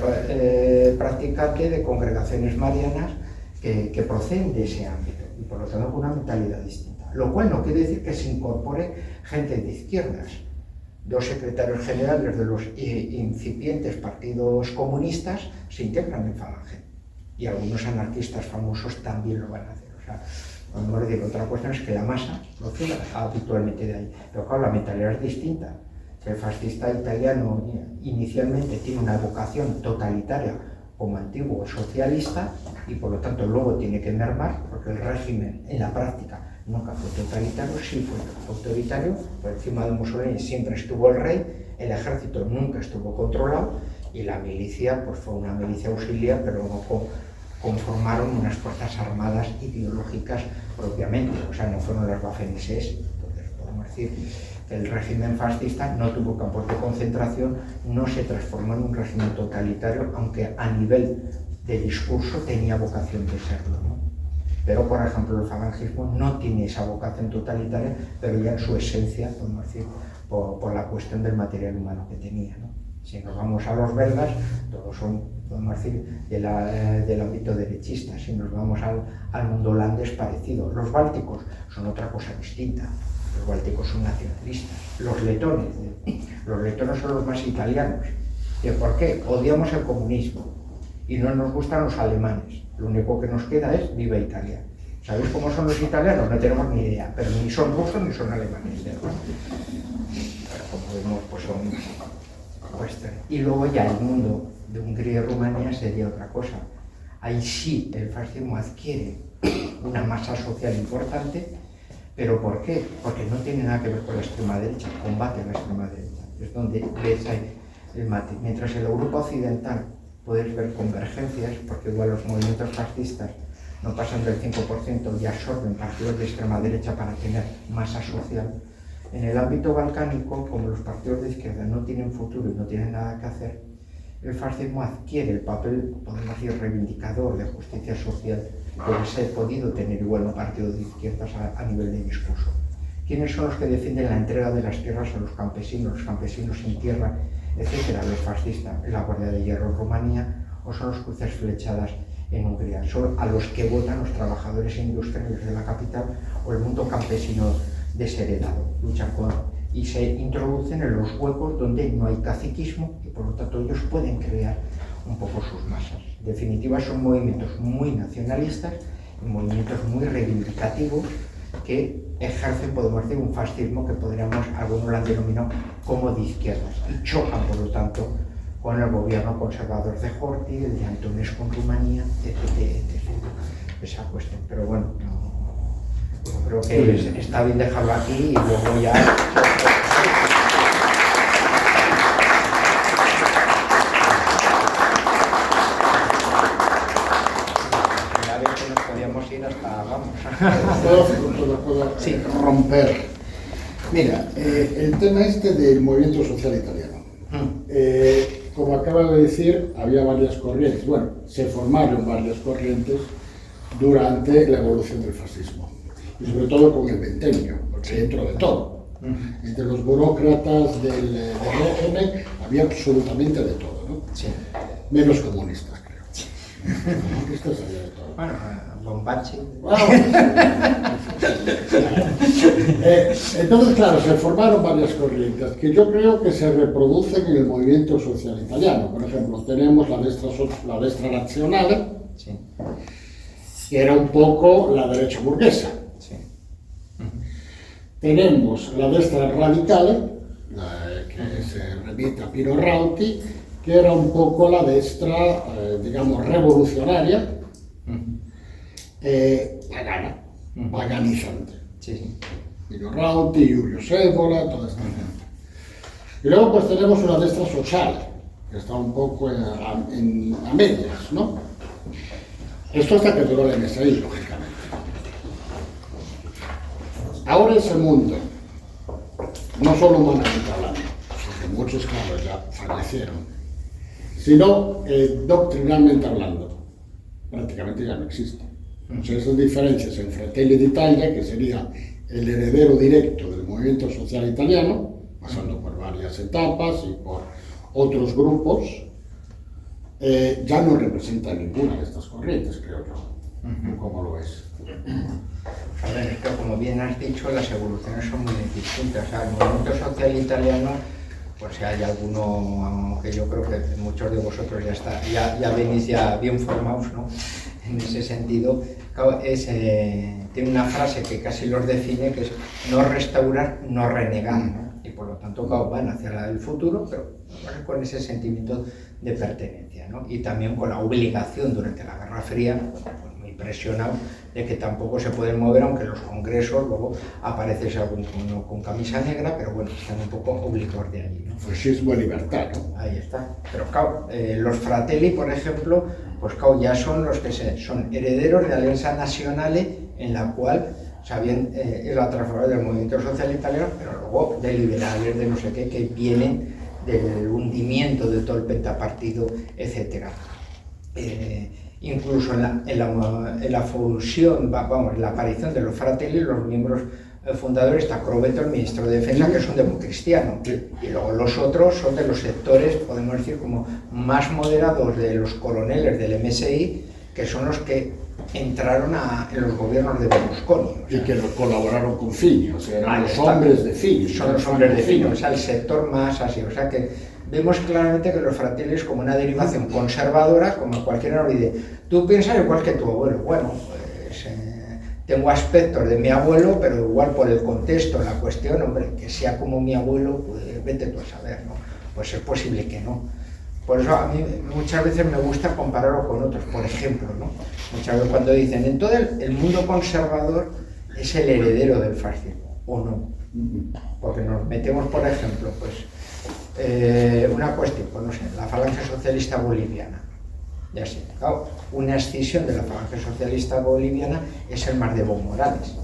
practicante de congregaciones marianas que proceden de ese ámbito y por lo tanto con una mentalidad distinta. Lo cual no quiere decir que se incorpore gente de izquierdas. Dos secretarios generales de los incipientes partidos comunistas se integran en Falange y algunos anarquistas famosos también lo van a hacer. O sea, vamos a decir, otra cuestión es que la masa proceda habitualmente de ahí, pero claro, la mentalidad es distinta. El fascista italiano inicialmente tiene una vocación totalitaria como antiguo socialista y por lo tanto luego tiene que mermar porque el régimen en la práctica nunca fue totalitario, sí fue autoritario, por encima de Mussolini siempre estuvo el rey, el ejército nunca estuvo controlado y la milicia pues fue una milicia auxiliar pero no conformaron unas fuerzas armadas ideológicas propiamente, o sea no fueron las Waffen-SS, entonces podemos decir el régimen fascista no tuvo campos de concentración, no se transformó en un régimen totalitario, aunque a nivel de discurso tenía vocación de serlo, ¿no? Pero, por ejemplo, el falangismo no tiene esa vocación totalitaria, pero ya en su esencia, podemos decir, por la cuestión del material humano que tenía, ¿no? Si nos vamos a los belgas, todos son, podemos decir, del ámbito derechista. Si nos vamos al mundo holandés, parecido. Los bálticos son otra cosa distinta. Los bálticos son nacionalistas. Los letones son los más italianos. ¿Y por qué? Odiamos el comunismo y no nos gustan los alemanes. Lo único que nos queda es viva Italia. ¿Sabéis cómo son los italianos? No tenemos ni idea, pero ni son rusos ni son alemanes. Pero como vemos, pues son western. Y luego ya el mundo de Hungría y Rumanía sería otra cosa. Ahí sí el fascismo adquiere una masa social importante, pero ¿por qué? Porque no tiene nada que ver con la extrema derecha, combate a la extrema derecha. Es donde ves ahí el mate. Mientras en la Europa occidental puedes ver convergencias, porque igual los movimientos fascistas no pasan del 5% y absorben partidos de extrema derecha para tener masa social. En el ámbito balcánico, como los partidos de izquierda no tienen futuro y no tienen nada que hacer, el fascismo adquiere el papel, podemos decir, reivindicador de justicia social que hubiese podido tener igual un partido de izquierdas a nivel de discurso. ¿Quiénes son los que defienden la entrega de las tierras a los campesinos sin tierra, etcétera? Los fascistas, la Guardia de Hierro en Rumanía, o son los cruces flechadas en Hungría. Son a los que votan los trabajadores industriales de la capital o el mundo campesino desheredado. Luchan y se introducen en los huecos donde no hay caciquismo y por lo tanto ellos pueden crear un poco sus masas. En definitiva, son movimientos muy nacionalistas y movimientos muy reivindicativos que ejercen, podemos decir, un fascismo que podríamos, algunos lo han denominado como de izquierdas, y chocan, por lo tanto, con el gobierno conservador de Horthy, el de Antonescu en Rumanía, etc. Esa cuestión. Pero bueno, yo creo que está bien dejarlo aquí y luego ya... Puedo romper. Mira, el tema este del movimiento social italiano. Como acaba de decir, había varias corrientes. Bueno, se formaron varias corrientes durante la evolución del fascismo. Y sobre todo con el veintenio, porque dentro de todo. Entre los burócratas del régimen había absolutamente de todo, ¿no? Sí. Menos comunistas, creo. Comunistas había de todo. Bueno, Bombachi. Entonces, claro, se formaron varias corrientes que yo creo que se reproducen en el movimiento social italiano. Por ejemplo, tenemos la destra nazionale, Sí. que era un poco la derecha burguesa. Sí. Tenemos la destra radicale, que se remite a Pino Rauti, que era un poco la destra, digamos, revolucionaria, pagana, paganizante. Sí. Pino Rauti, Giulio Sebola, toda esta gente. Y luego pues tenemos una destra social, que está un poco a medias, ¿no? Esto hasta que duró la MSI, lógicamente. Ahora ese mundo, no solo humanamente hablando, porque muchos, claro, ya fallecieron, sino doctrinalmente hablando, prácticamente ya no existe. O sea, esas diferencias en Fratelli d'Italia, que sería el heredero directo del movimiento social italiano, pasando por varias etapas y por otros grupos, ya no representa ninguna de estas corrientes, creo yo. ¿Cómo lo ves? A ver, es que como bien has dicho, las evoluciones son muy distintas. O sea, el movimiento social italiano, pues si hay alguno que yo creo que muchos de vosotros ya venís ya bien formados, ¿no? En ese sentido, tiene una frase que casi los define, que es no restaurar, no renegar, ¿no? Y por lo tanto, van hacia el futuro, pero con ese sentimiento de pertenencia, ¿no? Y también con la obligación durante la Guerra Fría, pues muy presionado, de que tampoco se pueden mover, aunque en los congresos luego aparece algún con camisa negra, pero bueno, están un poco obligados de allí, ¿no? Fascismo y libertad, ¿no? Ahí está. Pero claro, los Fratelli, por ejemplo, pues claro, ya son los que son herederos de Alianza Nazionale, en la cual es la transformación del movimiento social italiano, pero luego de liberales, de no sé qué, que vienen del hundimiento de todo el pentapartido, etc. Incluso en la fusión, la aparición de los Fratelli, los miembros fundadores, está Crovetto, el ministro de Defensa, que son democristianos, y luego los otros son de los sectores, podemos decir, como más moderados de los coroneles del MSI, que son los que entraron en los gobiernos de Berlusconi. O sea, Y que colaboraron con Fini, o sea, eran los está. hombres de Fini. Son los hombres de Fini, o sea, el sector más así. O sea que vemos claramente que los Fratelli es como una derivación conservadora, como cualquiera nos dice, tú piensas igual que tu abuelo. Bueno, pues tengo aspectos de mi abuelo, pero igual por el contexto, la cuestión, hombre, que sea como mi abuelo, pues vete tú a saber, ¿no? Pues es posible que no. Por eso a mí muchas veces me gusta compararlo con otros, por ejemplo, ¿no? Muchas veces cuando dicen, en todo el mundo conservador es el heredero del fascismo, o no. Porque nos metemos, por ejemplo, pues una cuestión, pues no sé, la Falange Socialista Boliviana. Ya sé, claro, una escisión de la Falange Socialista Boliviana es el Mar de Evo Morales.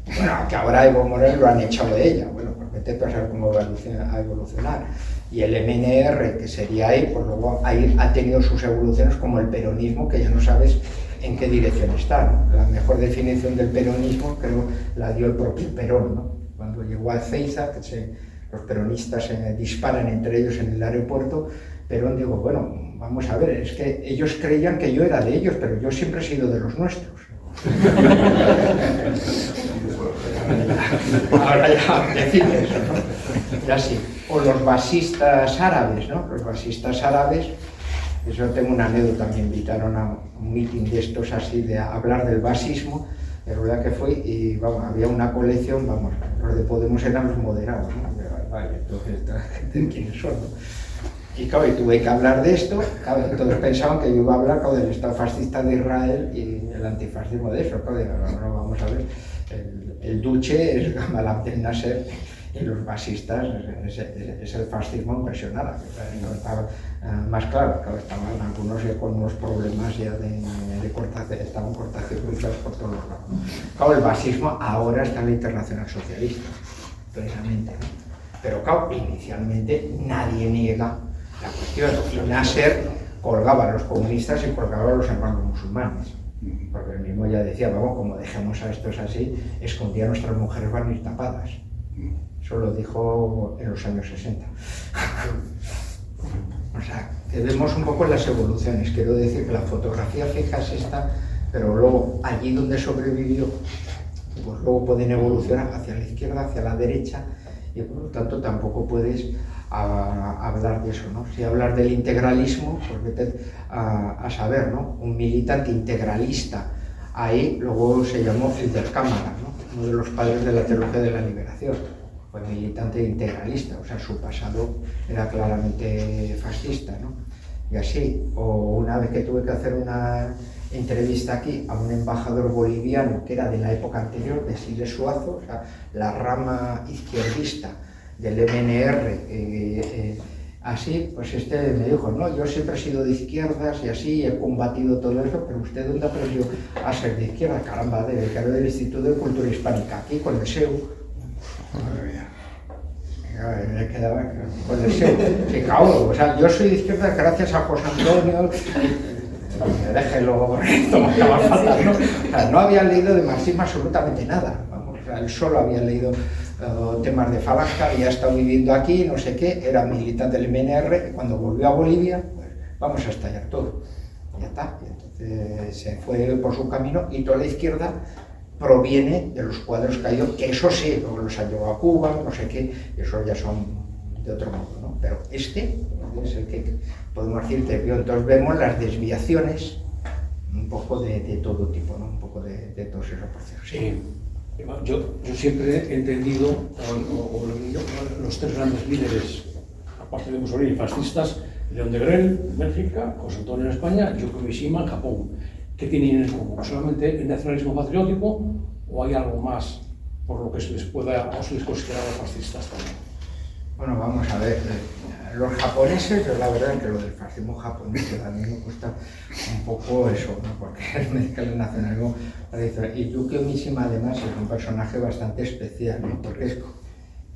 Bueno, que ahora Evo Morales lo han echado de ella, bueno, pues vete tú a saber cómo va a evolucionar. Y el MNR, que sería ahí, pues luego ahí ha tenido sus evoluciones como el peronismo, que ya no sabes en qué dirección está, ¿no? La mejor definición del peronismo creo la dio el propio Perón, ¿no? Cuando llegó a Ezeiza, que los peronistas se disparan entre ellos en el aeropuerto, Perón dijo, bueno, vamos a ver, es que ellos creían que yo era de ellos, pero yo siempre he sido de los nuestros. Ahora ya decide eso, ¿no? Ya sí. O los basistas árabes, ¿no? Los basistas árabes, eso tengo una anécdota, me invitaron a un meeting de estos así, de hablar del basismo, de verdad que fue, y vamos, había una colección, vamos, los de Podemos eran los moderados, ¿no? Vale, entonces, esta gente, ¿quiénes son, no? Y claro, y tuve que hablar de esto, claro, todos pensaban que yo iba a hablar, claro, del Estado fascista de Israel y el antifascismo de eso, claro, no, vamos a ver, el duce es Gamal Abdel Nasser y los basistas es el fascismo impresionante. Más claro, estaban algunos ya con unos problemas ya de cortacircuito, estaban cortacircuitados por todos los lados. Claro, el basismo ahora está en la Internacional Socialista, precisamente, ¿no? Pero claro, inicialmente nadie niega la cuestión. Y Nasser colgaba a los comunistas y colgaba a los hermanos musulmanes. Porque él mismo ya decía, vamos, como dejemos a estos así, es que un día nuestras mujeres van a ir tapadas. Eso lo dijo en los años 60. O sea, que vemos un poco las evoluciones. Quiero decir que la fotografía fija es esta, pero luego allí donde sobrevivió, pues luego pueden evolucionar hacia la izquierda, hacia la derecha, y por lo tanto tampoco puedes hablar de eso, ¿no? Si hablas del integralismo, pues vete a saber, ¿no? Un militante integralista ahí luego se llamó Fidel Cámara, ¿no? Uno de los padres de la teología de la liberación, fue militante integralista, o sea, su pasado era claramente fascista, ¿no? Y así, o una vez que tuve que hacer una entrevista aquí a un embajador boliviano que era de la época anterior, de Siles Suazo, o sea, la rama izquierdista del MNR, así, pues me dijo, no, yo siempre he sido de izquierdas y así, he combatido todo eso, pero ¿usted dónde aprendió a ser de izquierda? Caramba, del Instituto de Cultura Hispánica, aquí con el SEU. Me quedaba con el SEU. Que cabrón, o sea, yo soy de izquierda gracias a José Antonio. Déjelo, esto me acaba faltando, ¿no? O sea, no había leído de marxismo absolutamente nada. Vamos, o sea, él solo había leído temas de Falange, había estado viviendo aquí, no sé qué, era militante del MNR, y cuando volvió a Bolivia, pues vamos a estallar todo. Y ya está. Y entonces se fue por su camino y toda la izquierda proviene de los cuadros caídos, que eso sí, luego los ha llevado a Cuba, no sé qué, y eso ya son de otro modo, ¿no? Pero este es el que podemos decir que vio. Entonces vemos las desviaciones un poco de todo tipo, ¿no? Un poco de todos esos procesos. Sí. Yo siempre he entendido, los tres grandes líderes, aparte de Mussolini, fascistas, León de Grel en Bélgica, José Antonio en España, Yukio Mishima en Japón. ¿Qué tienen en común? ¿Solamente el nacionalismo patriótico o hay algo más por lo que se les pueda o se les considera fascistas también? Bueno, vamos a ver, los japoneses, yo la verdad es que lo del fascismo japonés, que a mí me cuesta un poco eso, ¿no? Porque es mezcla el nacionalismo tradicional. Y Yukio Mishima además es un personaje bastante especial, ¿no? Porque es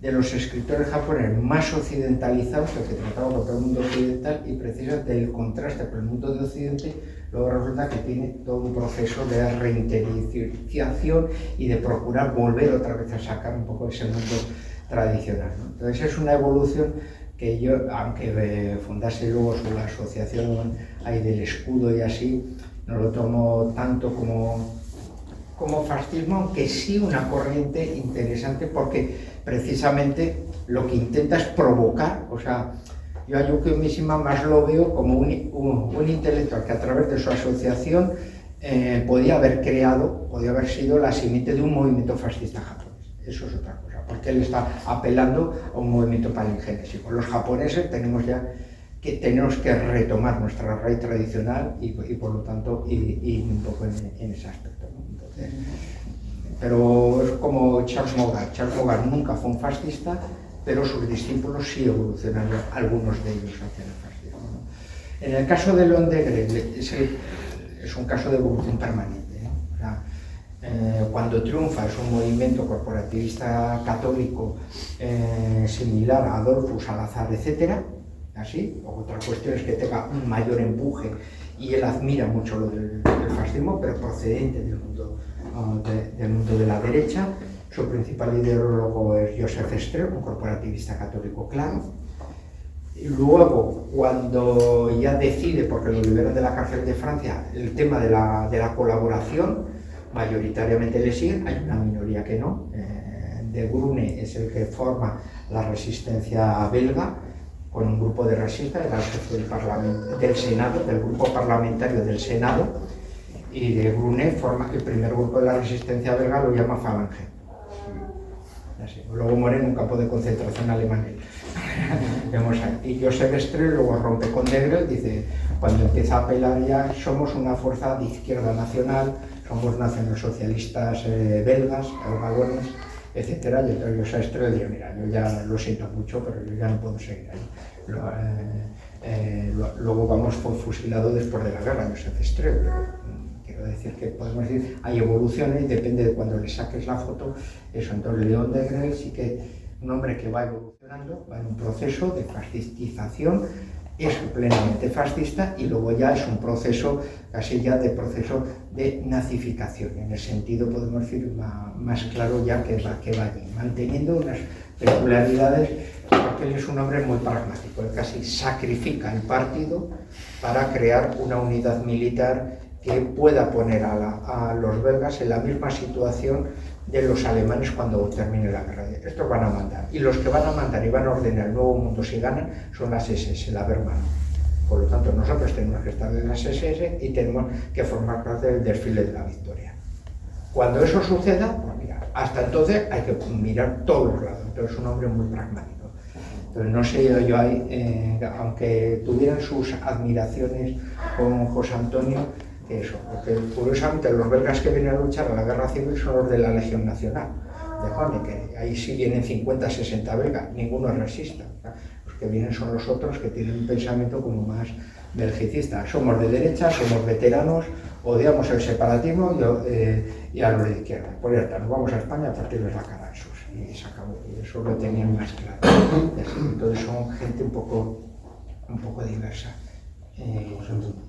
de los escritores japoneses más occidentalizados, que trataba con todo el mundo occidental, y precisamente del contraste con el mundo de Occidente, luego resulta que tiene todo un proceso de reinteriorización y de procurar volver otra vez a sacar un poco ese mundo tradicional, ¿no? Entonces es una evolución que yo, aunque fundase luego la asociación ahí del escudo y así, no lo tomo tanto como fascismo, aunque sí una corriente interesante, porque precisamente lo que intenta es provocar, o sea, yo a Yukio Mishima más lo veo como un intelectual que a través de su asociación podía haber sido la simiente de un movimiento fascista japonés. Eso es otra cosa, porque él está apelando a un movimiento palingenésico. Los japoneses tenemos que retomar nuestra raíz tradicional y por lo tanto ir un poco en ese aspecto, ¿no? Entonces, pero es como Charles Maurras. Charles Maurras nunca fue un fascista, pero sus discípulos sí evolucionaron, algunos de ellos, hacia el fascismo, ¿no? En el caso de León Degrelle es un caso de evolución permanente, ¿no? O sea, cuando triunfa es un movimiento corporativista católico similar a Adolfo Salazar, etcétera, así. Otra cuestión es que tenga un mayor empuje y él admira mucho lo del fascismo, pero procedente del mundo de la derecha. Su principal ideólogo es Joseph Strauss, un corporativista católico claro. Y luego, cuando ya decide, porque lo liberan de la cárcel de Francia, el tema de la colaboración, mayoritariamente le siguen, hay una minoría que no. De Brune es el que forma la resistencia belga, con un grupo de resistas, era el jefe del Senado, del grupo parlamentario del Senado, y de Brune forma el primer grupo de la resistencia belga, lo llama Falange. Así. Luego muere en un campo de concentración alemán. Y Joseph Strauss luego rompe con Degrelle, dice, cuando empieza a apelar ya, somos una fuerza de izquierda nacional, somos nacionalsocialistas belgas, albagones, etcétera. Y entonces Joseph Strauss dice, mira, yo ya lo siento mucho, pero yo ya no puedo seguir ahí. Luego fue fusilado después de la guerra, Joseph Strauss. Quiero decir que podemos decir, hay evoluciones y depende de cuando le saques la foto, eso. Entonces León Degrelle sí que un hombre que va evolucionando, va en un proceso de fascistización, es plenamente fascista y luego ya es un proceso, casi ya de proceso de nazificación, en el sentido, podemos decir, más claro ya que va allí, manteniendo unas peculiaridades, porque él es un hombre muy pragmático, él casi sacrifica el partido para crear una unidad militar que pueda poner a los belgas en la misma situación de los alemanes cuando termine la guerra. Estos van a mandar, y los que van a mandar y van a ordenar el nuevo mundo si ganan son las SS, la Wehrmacht. Por lo tanto, nosotros tenemos que estar en las SS y tenemos que formar parte del desfile de la victoria. Cuando eso suceda, pues mira, hasta entonces hay que mirar todos los lados. Entonces es un hombre muy pragmático. Entonces no sé yo ahí, aunque tuvieran sus admiraciones con José Antonio, eso, porque curiosamente los belgas que vienen a luchar a la guerra civil son los de la Legión Nacional de Honecker. Ahí sí vienen 50, 60 belgas, ninguno es resista. Los que vienen son los otros que tienen un pensamiento como más belgicista. Somos de derecha, somos veteranos, odiamos el separatismo y a los de izquierda. Pues ya está, nos vamos a España a partirles la cara a esos. Y se acabó. Y eso lo tenían más claro. Entonces son gente un poco diversa.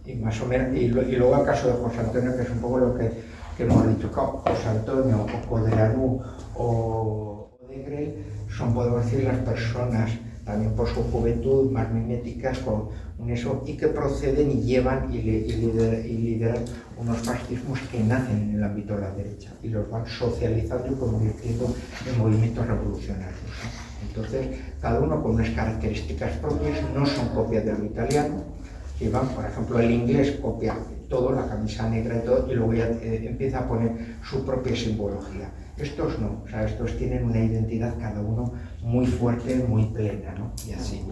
Y más o menos, y luego el caso de José Antonio, que es un poco lo que hemos dicho, José Antonio o Coderanu o Degrelle son, podemos decir, las personas también por su juventud más miméticas con eso, y que proceden y llevan y lideran unos fascismos que nacen en el ámbito de la derecha y los van socializando y convirtiendo en movimientos revolucionarios, ¿no? Entonces, cada uno con unas características propias, no son copias de lo italiano. Llevan, por ejemplo, el inglés copia todo, la camisa negra y todo, y luego ya empieza a poner su propia simbología. Estos no, o sea, estos tienen una identidad cada uno muy fuerte, muy plena, ¿no? Y así.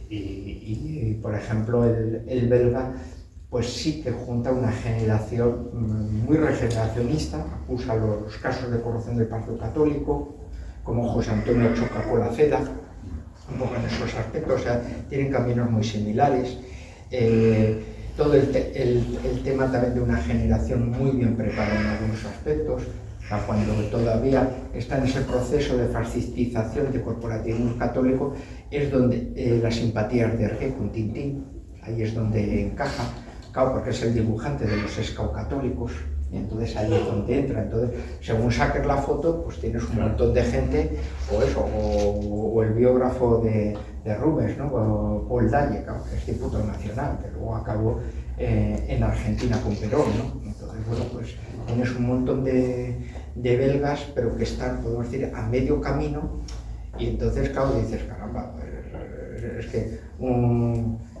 Y por ejemplo, el belga, pues sí que junta una generación muy regeneracionista, acusa los casos de corrupción del Partido Católico, como José Antonio choca con la CEDA, un poco en esos aspectos, o sea, tienen caminos muy similares. Todo el tema también de una generación muy bien preparada en algunos aspectos, o sea, cuando todavía está en ese proceso de fascistización de corporativismo católico, es donde las simpatías de Hergé con Tintín, ahí es donde encaja, claro, porque es el dibujante de los Scouts católicos, Y entonces ahí es donde entra. Entonces, según saques la foto, pues tienes un montón de gente, o eso, o el biógrafo de Rubens, ¿no? O Paul Dalle, que es diputado nacional, que luego acabó en Argentina con Perón, ¿no? Entonces, bueno, pues tienes un montón de belgas, pero que están, podemos decir, a medio camino, y entonces, claro, dices, caramba, es que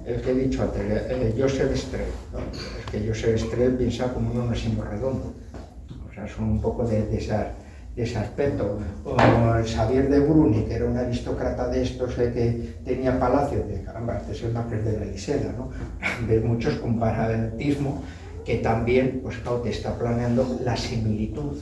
el que he dicho antes, Joseph Strel, ¿no? Es que Joseph Strel piensa como un Onésimo Redondo, o sea, son un poco de ese aspecto. O el Xavier de Bruni, que era un aristócrata de estos que tenía palacio, de caramba, este es el Marqués de la Isela, ¿no? Ves muchos comparatismo que también, pues claro, te está planeando la similitud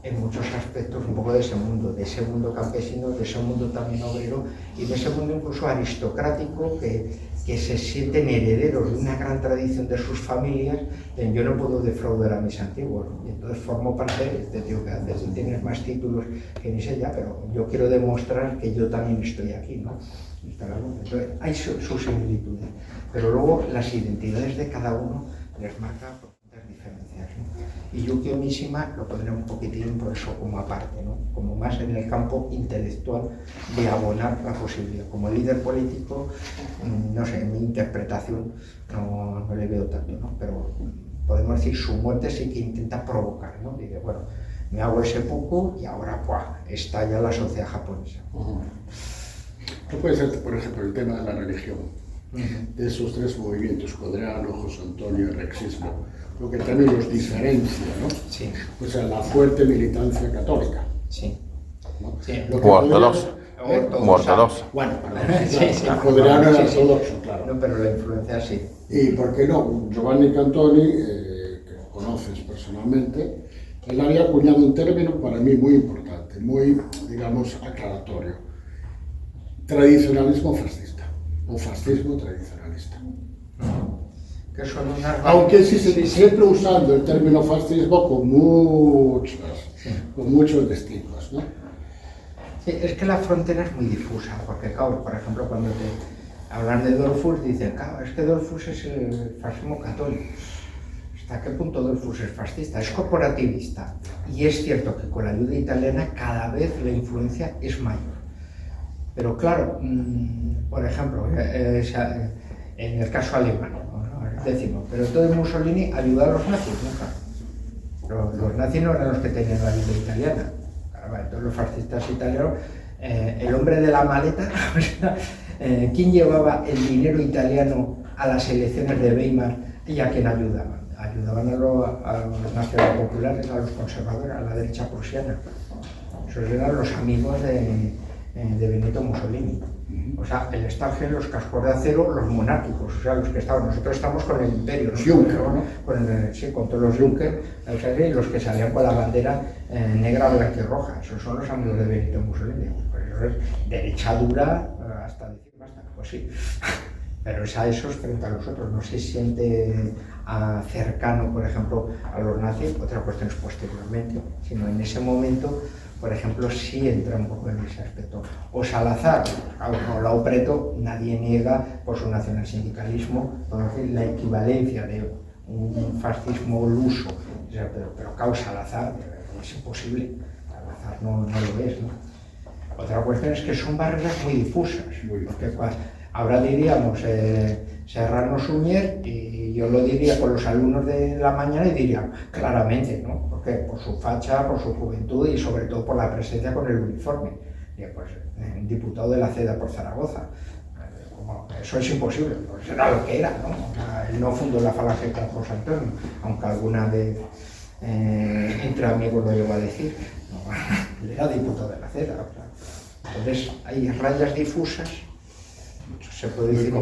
en muchos aspectos un poco de ese mundo campesino, de ese mundo también obrero y de ese mundo incluso aristocrático que se sienten herederos de una gran tradición de sus familias. Yo no puedo defraudar a mis antiguos, ¿no? Y entonces formo parte de este tío que antes tienes más títulos que ni sé ya, pero yo quiero demostrar que yo también estoy aquí, ¿no? Entonces hay sus similitudes, pero luego las identidades de cada uno les marcan profundas diferencias, ¿no? Y Yukio Mishima lo pondré un poquitín por eso como aparte, ¿no? Como más en el campo intelectual de abonar la posibilidad. Como líder político, no sé, en mi interpretación no le veo tanto, ¿no? Pero podemos decir, su muerte sí que intenta provocar, ¿no? Dice, bueno, me hago ese puku y ahora, ¡buah!, estalla la sociedad japonesa. ¿Qué puede ser, por ejemplo, el tema de la religión? De esos tres movimientos, Codreano, José Antonio y Rexismo, lo que también los diferencia, ¿no? Sí. O sea, la fuerte militancia católica. Sí. ¿No? Sí. Lo que Ortodoxa. Ortodoxa. Bueno, perdón, Sí, claro, sí. Codreano era Sí, sí. ortodoxo, claro. No, pero la influencia sí. Y por qué no, Giovanni Cantoni, que conoces personalmente, él había acuñado un término para mí muy importante, muy, digamos, aclaratorio. Tradicionalismo fascista, o fascismo tradicionalista. Que son unas... Aunque sí, siempre usando el término fascismo con muchos testigos, ¿no? Sí, es que la frontera es muy difusa, porque, claro, por ejemplo, cuando te hablan de Dollfuss, dicen, claro, es que Dollfuss es el fascismo católico. ¿Hasta qué punto Dollfuss es fascista? Es corporativista. Y es cierto que con la ayuda italiana cada vez la influencia es mayor. Pero claro, por ejemplo, en el caso alemán, ¿no? Decimos, pero todo Mussolini ayudó a los nazis, nunca. Los nazis no eran los que tenían la ayuda italiana. Entonces los fascistas italianos, el hombre de la maleta, o sea, ¿quién llevaba el dinero italiano a las elecciones de Weimar y a quién ayudaban? Ayudaban a los nacionales populares, a los conservadores, a la derecha prusiana. Esos eran los amigos de Benito Mussolini. O sea, el Stasi, los cascos de acero, los monárquicos, o sea, los que estaban. Nosotros estamos con el imperio, ¿no? Juncker, ¿no? Sí, con todos los Juncker, o sea, los que salían con la bandera negra, blanca y roja. Esos son los amigos de Benito Mussolini. Pues eso es derecha dura hasta decir basta. Pues sí. Pero es a esos frente a los otros. No se siente cercano, por ejemplo, a los nazis. Otra cuestión es posteriormente, sino en ese momento. Por ejemplo, sí entra un poco en ese aspecto. O Salazar, o Lao Preto, nadie niega por su nacionalsindicalismo, por decir, la equivalencia de un fascismo luso, o sea, pero claro, Salazar es imposible, Salazar no lo es, ¿no? Otra cuestión es que son barreras muy difusas, porque ahora diríamos Serrano Suñer, y yo lo diría con los alumnos de la mañana y diría claramente, ¿no? Porque por su facha, por su juventud y sobre todo por la presencia con el uniforme. Y pues, diputado de la CEDA por Zaragoza. Eso es imposible, pues era lo que era, ¿no? O sea, él no fundó la falange con José Antonio, aunque alguna vez entre amigos lo llegó a decir. No, él era diputado de la CEDA. O sea. Entonces hay rayas difusas, se puede decir,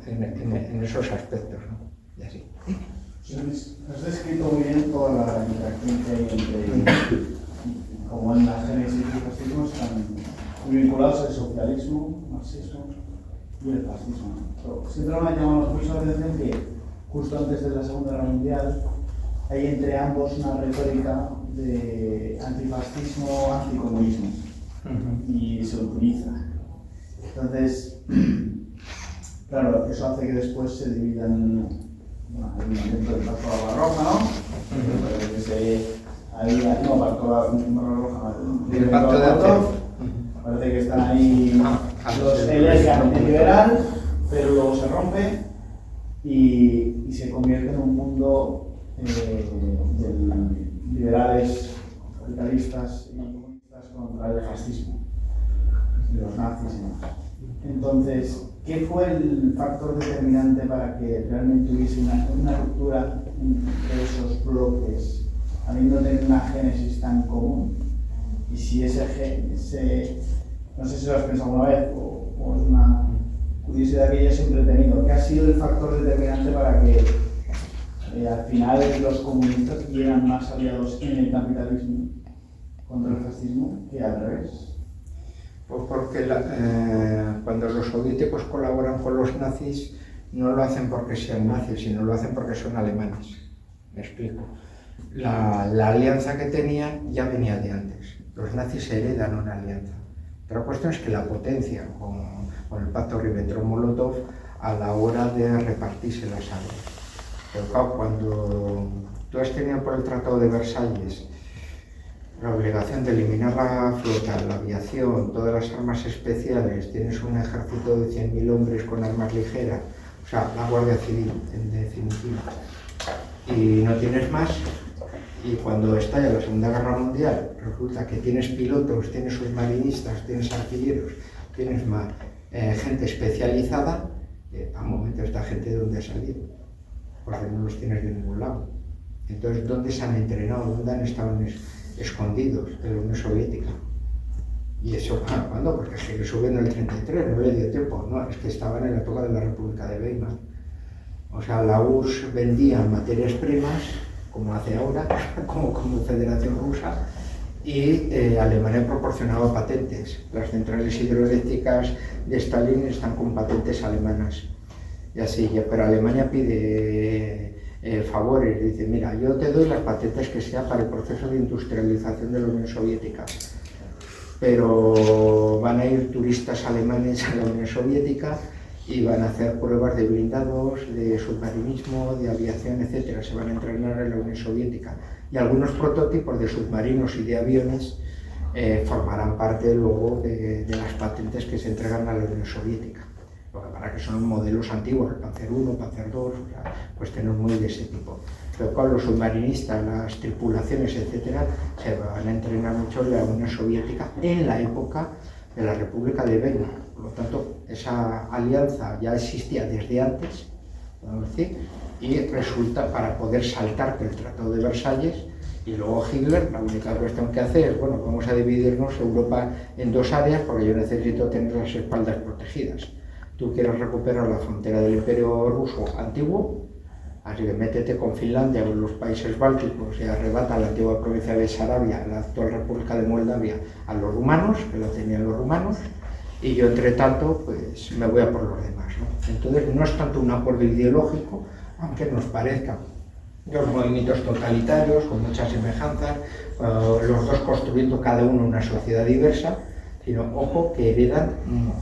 en esos aspectos, ¿no? Y así. Has descrito muy bien toda la interacción que hay entre, como en la génesis del fascismo, están muy vinculados al socialismo, marxismo y el fascismo. Pero siempre me ha llamado mucho la atención que justo antes de la Segunda Guerra Mundial hay entre ambos una retórica de antifascismo, anticomunismo, y se utiliza. Entonces, claro, eso hace que después se dividan bueno, hay un intento del Pacto de Barbarroja, ¿no? Parece que no, Pacto de Barbarroja, El Pacto de Acero. parece que están ahí él es liberal, pero luego se rompe y se convierte en un mundo de liberales, capitalistas y comunistas contra el fascismo, los nazis y demás. Entonces, ¿qué fue el factor determinante para que realmente hubiese una ruptura entre esos bloques, habiendo tenido una génesis tan común? Y si no sé si lo has pensado alguna vez o es una curiosidad que yo siempre he tenido, ¿qué ha sido el factor determinante para que al final los comunistas tuvieran más aliados en el capitalismo contra el fascismo que al revés? Pues porque cuando los soviéticos colaboran con los nazis, no lo hacen porque sean nazis, sino lo hacen porque son alemanes. Me explico. La alianza que tenían ya venía de antes. Los nazis heredan una alianza. Pero la cuestión es que la potencia, con el pacto Ribbentrop-Molotov, a la hora de repartirse las armas. Pero claro, cuando tú has tenido por el Tratado de Versalles la obligación de eliminar la flota, la aviación, todas las armas especiales, tienes un ejército de 100.000 hombres con armas ligeras, o sea, la Guardia Civil, en definitiva, y no tienes más, y cuando estalla la Segunda Guerra Mundial, resulta que tienes pilotos, tienes submarinistas, tienes artilleros, tienes más gente especializada, a un momento esta gente de dónde ha salido, porque no los tienes de ningún lado. Entonces, ¿dónde se han entrenado? ¿Dónde han estado escondidos de la Unión Soviética? Y eso, ¿cuándo? Porque sigue subiendo el 33, no le dio tiempo, no, es que estaban en la época de la República de Weimar. O sea, la URSS vendía materias primas, como hace ahora, como Federación Rusa, y Alemania proporcionaba patentes. Las centrales hidroeléctricas de Stalin están con patentes alemanas. Y así, pero Alemania pide favores, dice, mira, yo te doy las patentes que sea para el proceso de industrialización de la Unión Soviética, pero van a ir turistas alemanes a la Unión Soviética y van a hacer pruebas de blindados, de submarinismo, de aviación, etc. Se van a entrenar en la Unión Soviética y algunos prototipos de submarinos y de aviones formarán parte luego de las patentes que se entregan a la Unión Soviética. Para que son modelos antiguos, el Panzer I, Panzer II, o sea, cuestiones muy de ese tipo. Pero con los submarinistas, las tripulaciones, etcétera, se van a entrenar mucho en la Unión Soviética en la época de la República de Weimar. Por lo tanto, esa alianza ya existía desde antes, podemos decir, y resulta para poder saltarte el Tratado de Versalles. Y luego Hitler, la única cuestión que hace es, bueno, vamos a dividirnos Europa en dos áreas porque yo necesito tener las espaldas protegidas. Tú quieres recuperar la frontera del Imperio Ruso antiguo, así que métete con Finlandia, con los países bálticos y arrebata la antigua provincia de Besarabia, la actual República de Moldavia, a los rumanos, que lo tenían los rumanos, y yo entre tanto pues me voy a por los demás, ¿no? Entonces no es tanto un acuerdo ideológico, aunque nos parezcan dos movimientos totalitarios con muchas semejanzas, los dos construyendo cada uno una sociedad diversa, sino, ojo, que heredan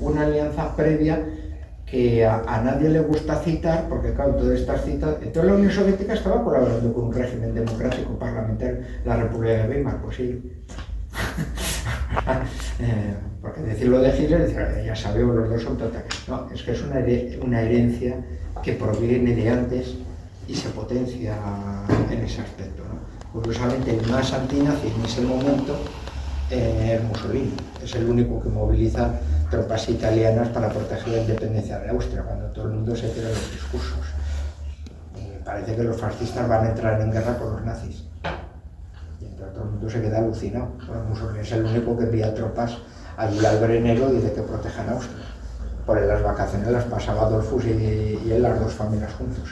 una alianza previa que a nadie le gusta citar, porque claro, todas estas citas... Entonces la Unión Soviética estaba colaborando con un régimen democrático parlamentario, la República de Weimar, pues sí. Porque decirlo de Hitler, ya sabemos, los dos son totales. No, es que es una herencia que proviene de antes y se potencia en ese aspecto, ¿no? Curiosamente, el más antinazi en ese momento Mussolini es el único que moviliza tropas italianas para proteger la independencia de Austria, cuando todo el mundo se tira los discursos. Y parece que los fascistas van a entrar en guerra con los nazis. Y entonces todo el mundo se queda alucinado. Bueno, Mussolini es el único que envía tropas al Brennero y dice que protejan a Austria. Por las vacaciones las pasaba Dollfuss y él, las dos familias juntos.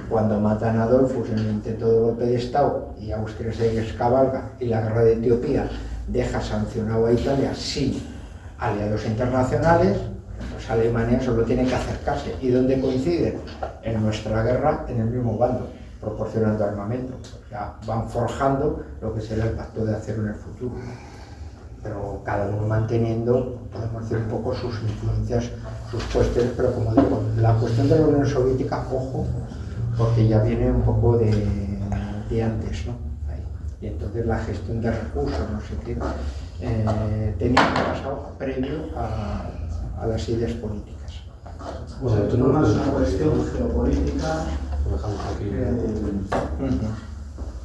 Cuando matan a Dollfuss en el intento de golpe de Estado y Austria se descabalga y la guerra de Etiopía deja sancionado a Italia sin aliados internacionales, pues Alemania solo tiene que acercarse. ¿Y dónde coinciden? En nuestra guerra, en el mismo bando, proporcionando armamento. O sea, van forjando lo que será el pacto de acero en el futuro. Pero cada uno manteniendo, podemos decir, un poco sus influencias, sus cuestiones, pero como digo, la cuestión de la Unión Soviética, ojo, porque ya viene un poco de antes, ¿no? Ahí. Y entonces la gestión de recursos, no sé qué, tenía que pasar previo a las ideas políticas. Bueno, tú no es una cuestión geopolítica.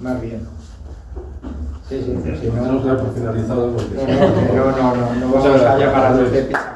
Más bien. Sí, No tenemos que dar por finalizado porque... No vamos a llamar a los de pizza.